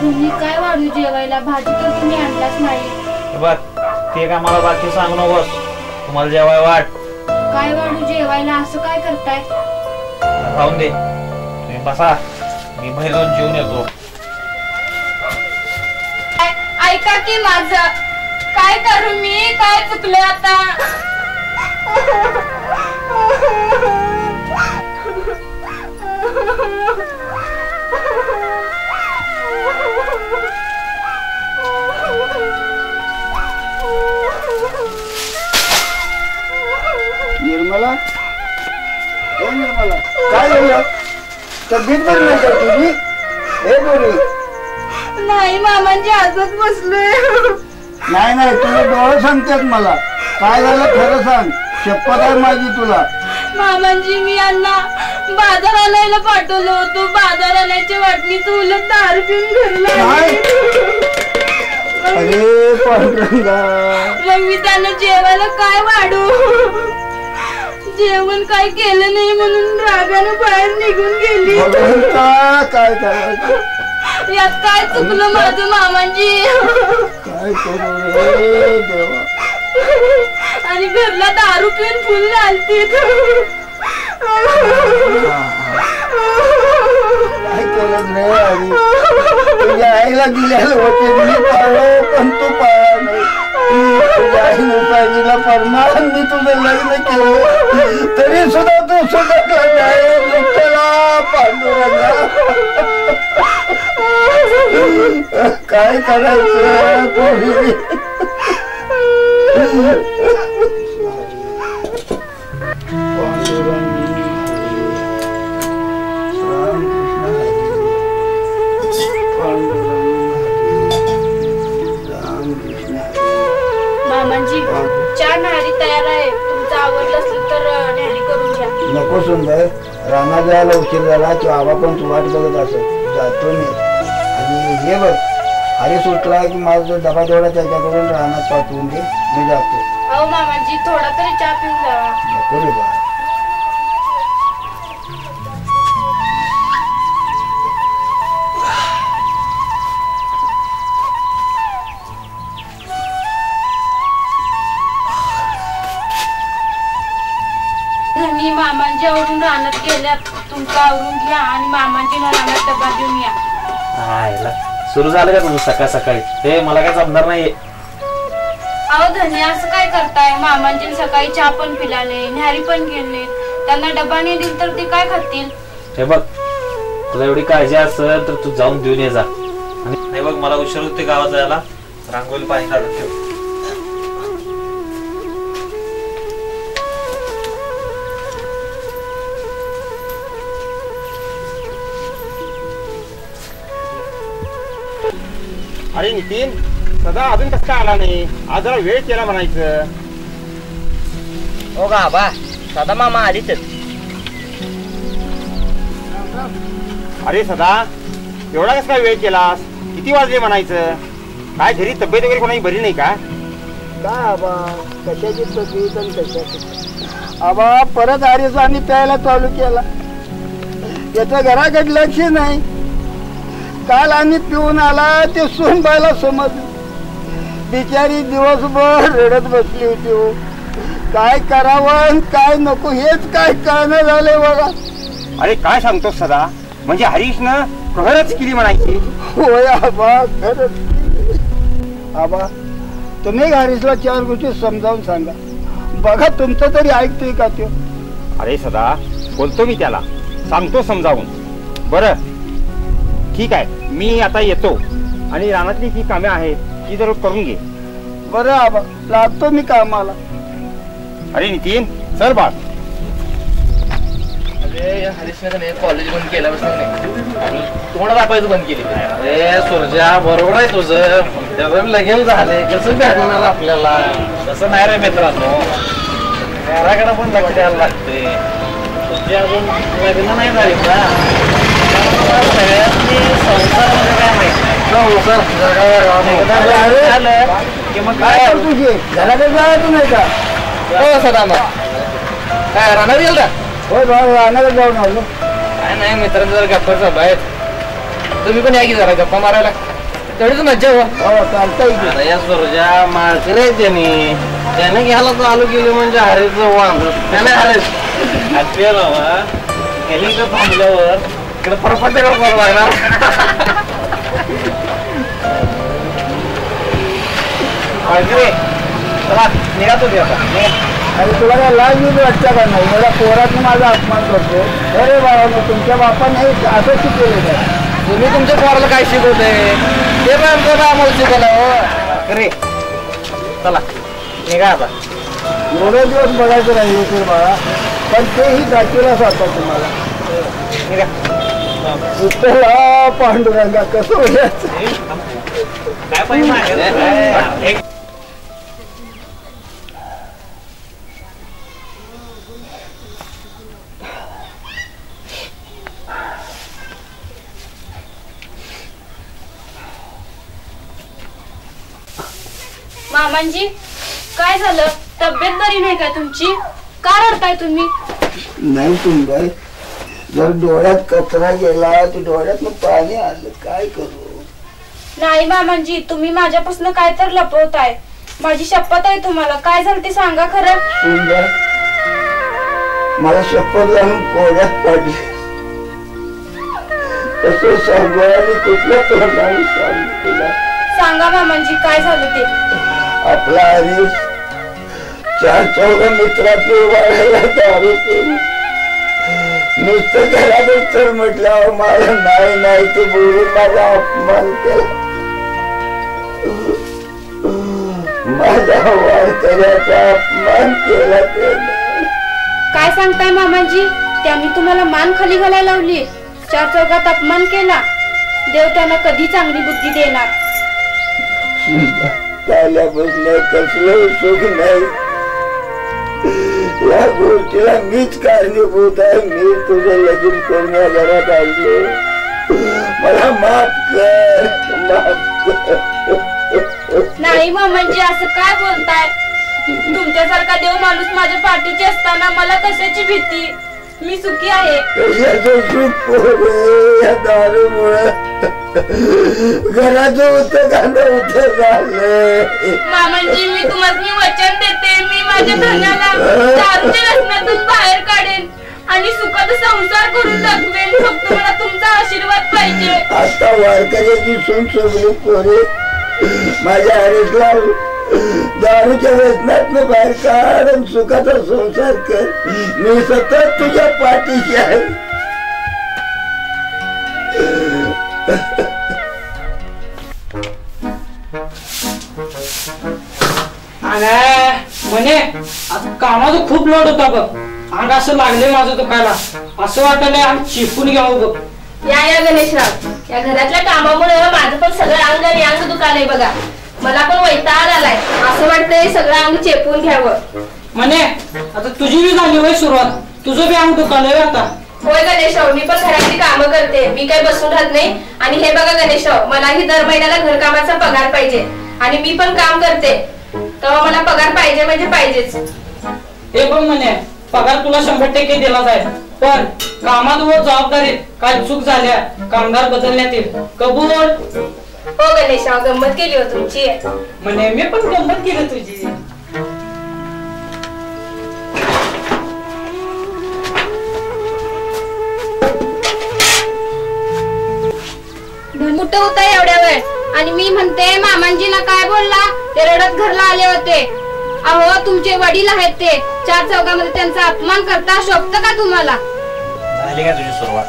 तुम्ही काय वाढू जेवायला? भाजी तर तुम्ही आणलाच नाही. बघ, ते काय मला बाकी सांगू नकोस. तुम्हाला जेवाय वाट. काय वाढू जेवायला? असं काय करताय? राहून दे, तुम्ही बसा, मी बाहेर जाऊन जेवून येतो. ऐका की माझं, काय करू मी? काय चुकलं आता? निर्मला निर्मला काय झालं? तब्येत बरी नाही का तुझी? हे बरी नाही मामांची आजच बसलोय. नाही नाही तुला डोळे सांगतात मला. काय झालं खरं सांग. शपथ आहे माझी तुला. मामांजी मी यांना बाजार आणायला पाठवलं होतं. बाजार आणायच्या वाटणीच उलट दारू पिऊन घरला. अरे पांडुरंगा. मग मी त्यांना जेवायला काय वाढू. जेवण काय केलं नाही म्हणून रागानं बाहेर निघून गेली. काय करायचं. यात काय चुकलं माझं मामांजी. काय करू रे देवा. आणि घरला दारू पिऊन फुल घालते. काय केलं रे. आणि तुझ्या आईला दिलेलं होते मी पाळलो पण तू पाळला नाही. तुझ्या आईने सांगितलं परमान मी तुझं लग्न केलं तरी सुद्धा तू सुद्धा नाही. पांडुरंगा काय करायचं पोरी. मामांजी चहा न्याहारी तयार आहे. तुमचं आवडलं असेल तर न्याहारी करून घ्या. नको सुंदर. रानात जायला उशीर झाला की आबा पण तू वाट बघत असत. जातो मी. आणि हे बघ हरी सुटला की माझा डबा तेवढा त्याच्याकडून रानात पाठवून दे. मी जातो. अहो मामांजी थोडा तरी चहा पिऊन जावा. नको रे बा. धनी मामांजी आवरून रानात गेल्यात. तुमचं आवरून घ्या आणि मामांजीला रानात डबा देऊन या. सुरू झालं का तुझं सकाळ सकाळी. हे मला काय जमणार नाही. अहो धनी असं काय करताय. मामांजी सकाळी चहा पण पिलाले न्याहारी पण गेले. त्यांना डबा नाही दिल तर ते काय खातील. हे बघ तुला एवढी काळजी असेल तर तू जाऊन देऊन ये जा. आणि हे बघ मला उशीर होते गावात जायला. रांगोळी पाणी काढून ठेव. अरे नितीन सदा अजून कसं काय आला नाही. आज जरा वेळ केला म्हणायचं. हो का बा सदा मामा आलीच. अरे सदा एवढा कसं काय वेळ केलास. किती वाजले म्हणायचं. काय घरी तब्येत वगैरे कोणाची बरी नाही का. काय आबा कशाची तब्येत आणि कशाची. आबा परत आरीस आणि प्यायला चालू केला. याचं घराकडे लक्ष नाही. काल आम्ही पिऊन आला ते सोनबाईला समजलं. बिचारी दिवसभर रडत बसली होती. हो काय करावं काय नको हेच काय कळणं झालंय बघा. अरे काय सांगतो सदा. म्हणजे हरीशनं कहरच केली म्हणायची. होय आबा खरंच. आबा तुम्ही हरीशला 4 गोष्टी समजावून सांगा. बघा तुमचं तरी ऐकतोय का त्यो. अरे सदा बोलतो मी त्याला. सांगतो समजावून. बरं ठीक आहे मी आता येतो. आणि रानातली जी कामे आहेत ती जरूर करून घे. बरं आबा लागतो मी कामाला. अरे नितीन चल बाळ. अरे हरीशने कॉलेज बंद केल्यापासून तोंड दाखवायचं बंद केली. अरे सुरजा बरोबर आहे तुझं. त्याचं लगेच झाले कसं भेटणार आपल्याला. तसं नाही रे मित्रांनो. घराकडे पण लक्ष द्यायला लागते. तुझी अजून लग्न नाही झाली ना. सगळ्यांनी संसार म्हणजे काय माहिती झालं की मग काय तुझी घराकडे जायचं नाही का. हो सदा मग काय राहणार गेल का. होय बाबा रानाला जाऊन आलो. काय नाही मित्रांचं जरा गप्पा चालू आहेत. तुम्ही पण या की जरा गप्पा मारायला तेवढीच मज्जा. हो चालतंय. या सुरजा माळकरी आहे त्याने घ्यायला चालू केली म्हणजे हरीचं वांग त्याने हरेच थांबल्यावर इकडे परपट्याकडे बरं लागणार. चला निघा तुम्ही आता. अरे तुला काय लाज बीज वाटतं का नाही. मला पोरातनं माझा अपमान करतो. अरे बाबा तुमच्या बापाने असं शिकवलं का. तुम्ही तुमच्या पोराला काय शिकवते ते पण आम्हाला शिकवलं. हो अरे चला निघा आता. एवढे दिवस बघायचं नाही होते बाळा, पण तेही दाखवला जातात तुम्हाला. उतरला पांडुरंगा कसं बोलायचं. काय पाहिजे मामांजी काय झालं? तब्येत बरी नाही का तुमची? का रडताय तुम्ही? नाही सुनबाई, जर डोळ्यात कचरा गेला तर डोळ्यात पाणी आलं, काय करू. नाही मामांजी, तुम्ही माझ्यापासून काय तर लपवताय. माझी शपथ आहे तुम्हाला, काय झालं ते सांगा खरं. सुनबाई, मला शपथ लावून कोड्यात पाडली. कसं सांगू आणि कुठल्या तोंडाने सांगू तुला. सांगा मामांजी काय झालं ते. आपला हरीश 4-4 मित्रातले वाढायला दारू केली. नुसतं घरातच तर म्हटल्यावर मला नाही नाही ते बोलून माझा अपमान केला. माझ्या वारकऱ्याचा अपमान केला त्याने. काय सांगताय मामांजी? त्यांनी तुम्हाला मान खाली घालायला लावली, 4 चौघात अपमान केला. देव त्यांना कधी चांगली बुद्धी देणार. त्याला बसलं कसलं सुख नाही. या गोष्टीला मीच कारणीभूत आहे. मी तुझं लगीन करून या घरात आणलो. मला माफ कर, माफ कर. नाही मामांजी, असं काय बोलताय? तुमच्यासारखा देव माणूस माझ्या पाठीची असताना मला कशाची भीती? मी सुखी आहे. कशाचं सुख पोरे, या दारूमुळे घराचं होतं गाणं होतं झालं. मामांजी, मी तुम्हाला वचन देते, मी माझ्या धनाला दारूच्या व्यसनातून बाहेर काढेन आणि सुखाचा संसार करून दाखवेन. फक्त मला तुमचा आशीर्वाद पाहिजे. आता वारकऱ्याची सून सोडली पोरे. माझ्या हरीशला दारूच्या व्यसनातनं बाहेर काढ आणि सुखाचा संसार कर. मी सतत तुझ्या पाठीशी आहे. म्हणे आज कामाचं खूप लोड होता बघ. अंग असं लागले माझं दुखायला. असं वाटलं अंग चिपून घ्यावं बघ. या गणेशराव, या घरातल्या कामामुळे माझं पण सगळं अंग आणि अंग दुखालय बघा. मला पण वैताग आलाय. असं वाटतंय सगळं अंग चेपून घ्यावं. म्हणे आता तुझी बी झाली होय सुरुवात. तुझं बी अंग दुखालय आता. होय गणेशराव, मी पण घरातली कामं करते. मी काही बसून राहत नाही. आणि हे बघा गणेशराव, मलाही दर महिन्याला घरकामाचा पगार पाहिजे. आणि मी पण काम करते, तेव्हा मला पगार पाहिजे म्हणजे पाहिजेच. हे बघ म्हणे, पगार तुला 100% दिला जाईल. पण कामात व जबाबदारीत काय चूक झाल्या कामगार बदलण्यात येईल. कबूल? हो गणेशराव, गंमत केली हो तुमची. म्हणे मी पण गंमत केली तुझी. कुठं होता एवढ्या वेळ? आणि मी म्हणते मामांजीला काय बोलला? ते रडत घरला आले होते. अहो, तुमचे वडील आहेत, ते 4 चौघामध्ये त्यांचा अपमान करता शोभत का तुम्हाला? झाली का तुझी सुरुवात?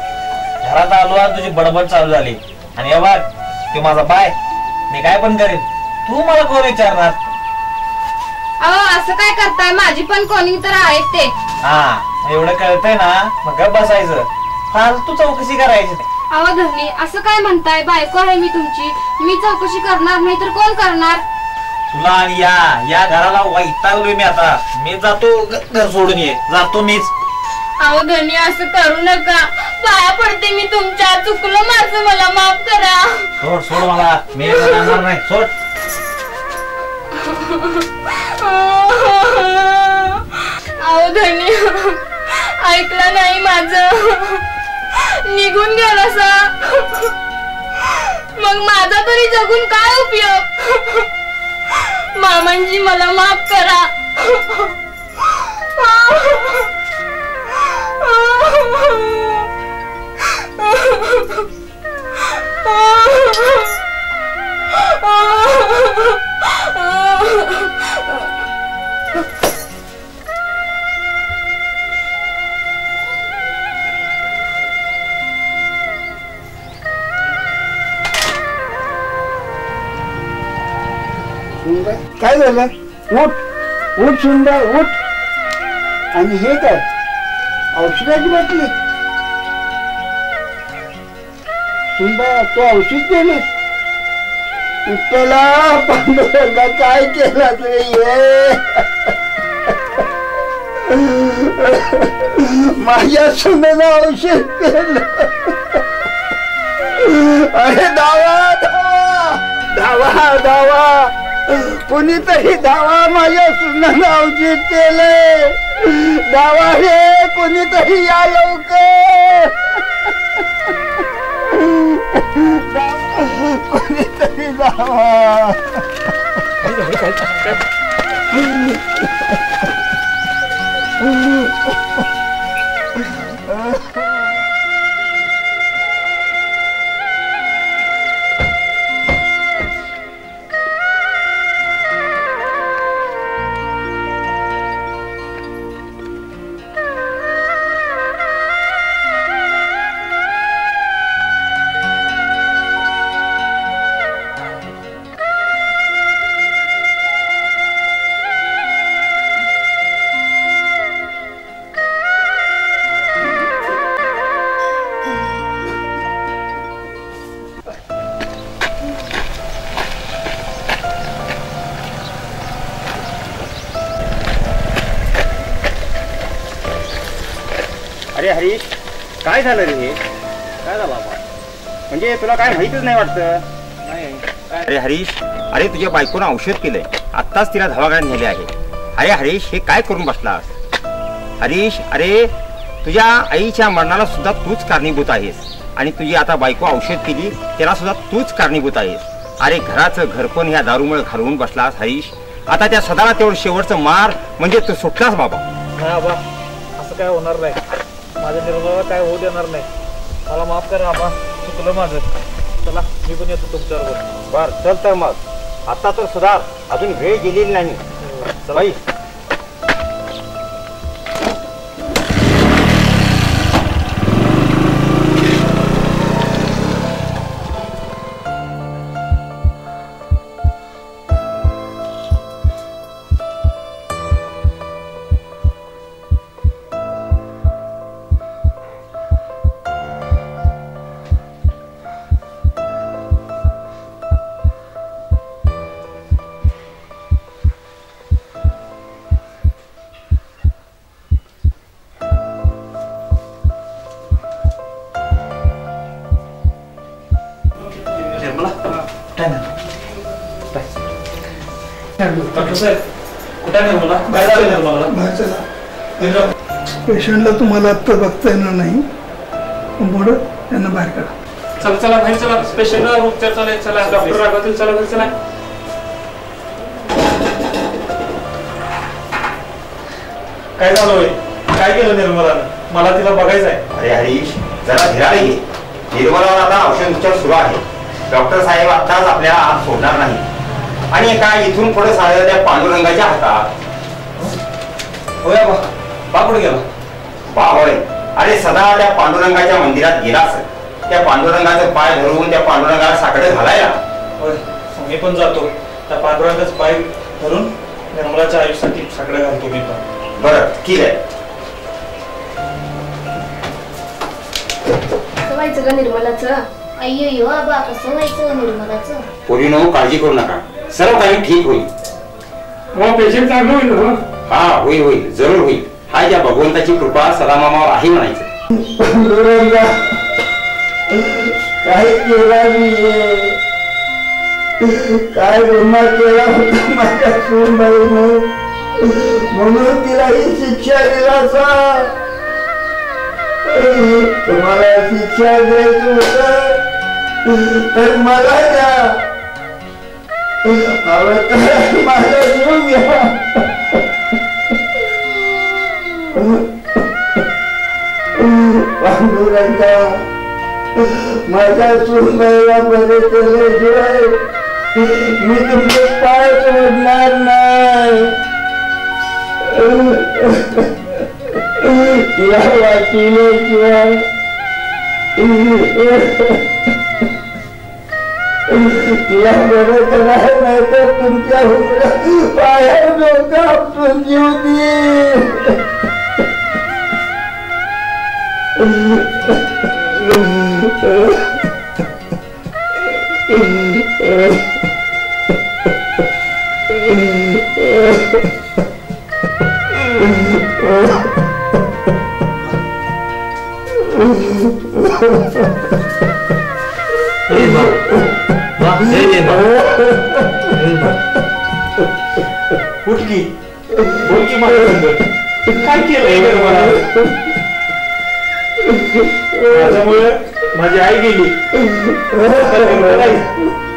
घरात आलो आणि तुझी बडबड चालू झाली. आणि हे बघ, तू माझा बाय, मी काय पण करेन. तू मला कोण विचारणार? अहो, असं काय करताय? माझी पण कोणी तर आहेत ते. हा, एवढं कळतंय ना, मग गप्प बसायचं. फालतू चौकशी करायची. अहो धनी, असं काय म्हणताय? बायको आहे मी तुमची. मी चौकशी करणार नाही तर कोण करणार? तुला आणि या घराला वैतागलोय मी आता. मी जातो, घर सोडून ये. जातो मीच. अहो धनी, असं करू नका. पाया पडते मी तुमच्या. चुकलं माझं, मला माफ करा. सोड मला. मी जाणार नाही. सोड. अहो धनी, ऐकलं नाही माझं. निघून गेला सा. मग माझा तरी जगून काय उपयोग? मामांजी, मला माफ करा. काय झालं? उठ. उठ सुंदर उठ. आणि हे काय औषधाची बाटली? सुंदर तू औषध केलीस? विठ्ठला पांडुरंगा काय केला रे ये? माझ्या सुनेनं औषध केलं. अरे धावा धावा धावा धावा, कोणीतरी धावा, माझ्या सुनेनं औषध केलंय. धावा रे, कोणीतरी या लवकर. कोणीतरी धावा. अरे हरीश, काय झालं रे हे? काय झालं बाबा? म्हणजे तुला काय माहितच नाही वाटतं? नाही. अरे हरीश, अरे तुझ्या बायकोनं औषध केलंय, आत्ताच तिला दवाखान्यात नेले आहे. अरे हरीश, हे काय करून बसलास? हरीश, अरे तुझ्या आईच्या मरणाला सुद्धा तूच कारणीभूत आहेस आणि तुझी आता बायको औषध केली त्याला सुद्धा तूच कारणीभूत आहेस. अरे घराचं घरपण ह्या दारूमुळे घालवून बसलास हरीश. आता त्या सदाला तेवढं शेवटचं मार म्हणजे तू सुटलास बाबा. नाही बाबा, असं काय होणार नाही. माझ्या निर्मळाला काय होऊ देणार नाही. मला माफ करा बाबा, चुकलं माझं. चला मी पण येतो तुमच्याबरोबर. बर चल तर मग, आता तर सुधार, अजून वेळ गेलेली नाही. चला. पेशंटला तुम्हाला आत्ता बघता येणार नाही, पुढं त्यांना बाहेर काढा. चला चला बाहेर चला. पेशंटला उपचार चालेल. चला डॉक्टर रागवतील. चला घरी चला. काय झालं होय? काय केलं निर्मलानं? मला तिला बघायचं आहे. अरे हरीश, जरा धीराने घे. निर्मलावर आता औषध उपचार सुरू आहे. डॉक्टर साहेब आत्ताच आपल्याला आत सोडणार नाही आणि काय इथून पुढे साऱ्या त्या पांडुरंगाच्या हातात. होय बा. बा कुठे गेला? बा होय, अरे सदा त्या पांडुरंगाच्या मंदिरात गेलास. त्या पांडुरंगाचं पाय धरून त्या पांडुरंगाला साकडे घालायला. होय, मी पण जातो. त्या पांडुरंगाचं पाय धरून निर्मलाच्या आयुष्यासाठी साकडे घालतो मी पण. बरं ठीक आहे. कसं व्हायचं ग निर्मलाचं? अय्यो आबा, कसं व्हायचं निर्मलाचं? पोरीनो काळजी करू नका, सर्व काही ठीक होईल. पेशंट चांगलं होईल हो. हा होईल होईल, जरूर होईल. हाय त्या भगवंताची कृपा सदा मामावर आहे म्हणायचं. काय केला मी? काय गुन्हा केला होता माझ्या सूनबाईने म्हणून तिला ही शिक्षा दिला. तुम्हाला शिक्षा द्यायचं होत तर मला द्या. माझा जीव घ्या. पांडुरंगा, माझ्या सूनबाईला बरे केल्याशिवाय मी तुमचे पाय सोडणार नाही. तिला वाचल्याशिवाय तिला बरं करायला नाही तर तुमच्या बाहेर डोकं आपटून जीव दे. उठकी बोलकी काय केलंय माझ्यामुळे माझी आई गेली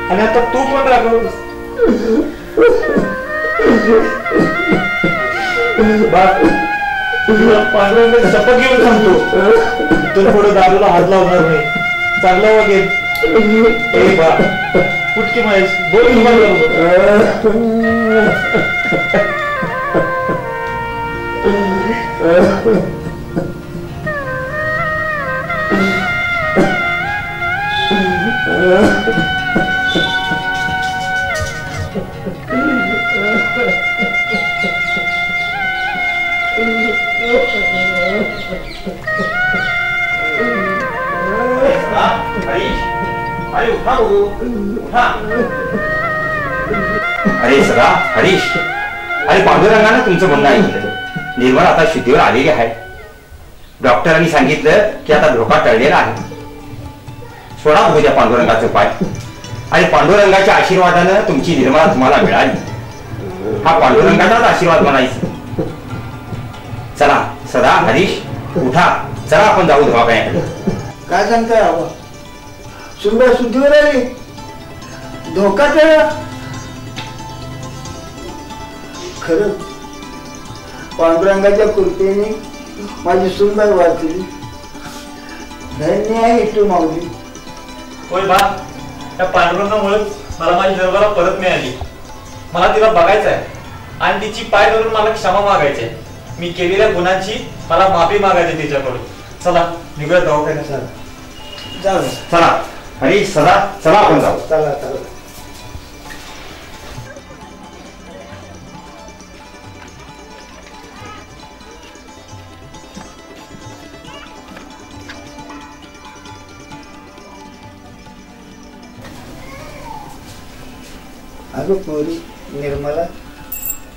आणि आता तू पण राखव. पांडुरंगाची शपथ घेऊन सांगतो तर पुढे दारूला हात लावणार नाही. चांगला वागेल. ए बा उठकी महेश बोल अरे सदा हरीश, अरे पांडुरंगानं तुमचं म्हणणं ऐकलं. निर्मळ आता शुद्धीवर आलेली आहे. डॉक्टरांनी सांगितलं की आता धोका टळलेला आहे. सोडा होऊ द्या पांडुरंगाचं पाय. आणि पांडुरंगाच्या आशीर्वादानं तुमची निर्मळा तुम्हाला मिळाली. हा पांडुरंगाचाच आशीर्वाद म्हणायचा. चला सदा हरीश उठा, चला आपण जाऊ दवाखान्याकडे. काय सांगताय बाबा? सुनबाई शुद्धीवर आली, धोका टळला. खरं पांडुरंगाच्या कृपेने माझी सुनबाई वाचली. धन्य आहे तू माऊली. होय बा, त्या पांडुरंगामुळे मला माझी निर्मला परत मिळाली. मला तिला बघायचं आहे आणि तिची पाय धरून मला क्षमा मागायची आहे. मी केलेल्या गुन्ह्यांची मला माफी मागायची तिच्याकडून. चला निघूया दवाखान्यात. जाऊ चला हरीश सदा चला आपण जाऊ. चला चला. अगं पोरी निर्मला,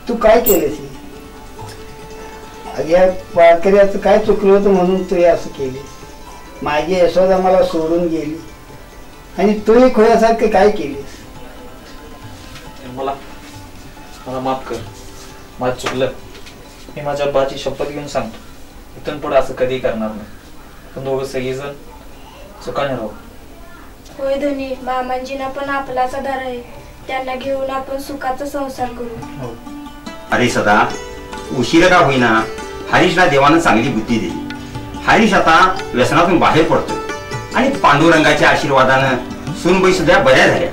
तू काय केलंस? अगं या वारकऱ्याचं काय चुकलं होतं म्हणून तू हे असं केली. माझी यशोदा मला सोडून गेली आणि तूही खोयासारखं काय केलीस? मला माफ कर, माझं चुकलं. मी माझ्या बाची शपथ घेऊन सांगतो, इथून पुढे असं कधी करणार नाही. पण दोघं सगळेजण चुकाने राहू. होय धनी, मामांजींना पण आपलाच आधार आहे. त्यांना घेऊन आपण सुखाचा संसार करू. अरे सदा उशीर का होईना हरीशला देवानं चांगली बुद्धी दिली. हरीश आता व्यसनातून बाहेर पडतो आणि पांडुरंगाच्या आशीर्वादानं सूनबाई सुद्धा बऱ्या झाल्या.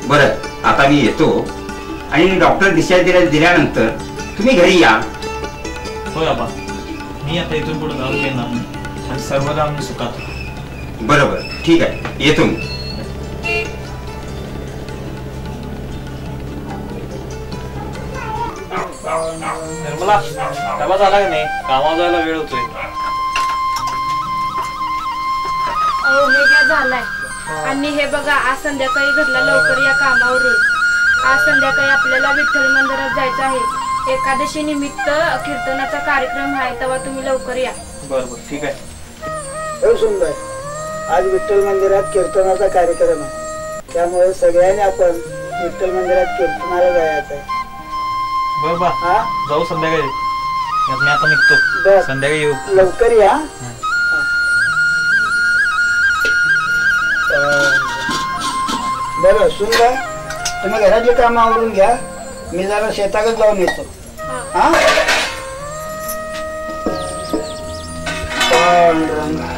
बरं आता मी येतो आणि डॉक्टर डिस्चार्ज दिल्यानंतर तुम्ही घरी या. होय बाबा, मी आता इथून पुढे दारू घेणार नाही आणि सर्वदा आम्ही सुखात. बरोबर, ठीक आहे, येतो मी. निर्मला डबा झाला का नाही? कामावर जायला वेळ होतोय. अहो हे काय झालाय. आणि हे बघा, आज संध्याकाळी घरला लवकर या कामावरून. आज संध्याकाळी आपल्याला विठ्ठल मंदिरात जायचं आहे. एकादशी निमित्त कीर्तनाचा कार्यक्रम आहे, तेव्हा तुम्ही लवकर या. बरोबर, ठीक आहे. हो सुनबाई, आज विठ्ठल मंदिरात कीर्तनाचा कार्यक्रम आहे. त्यामुळे सगळ्यांनी आपण विठ्ठल मंदिरात कीर्तनाला जायचं आहे. बरोबर, जाऊ संध्याकाळी. मी आता निघतो, संध्याकाळी येऊ. लवकर या. बरं सुनबाई, तुम्ही घरातली कामं आवरून घ्या. मी जरा शेताकडे जाऊन येतो. हा पांडुरंगा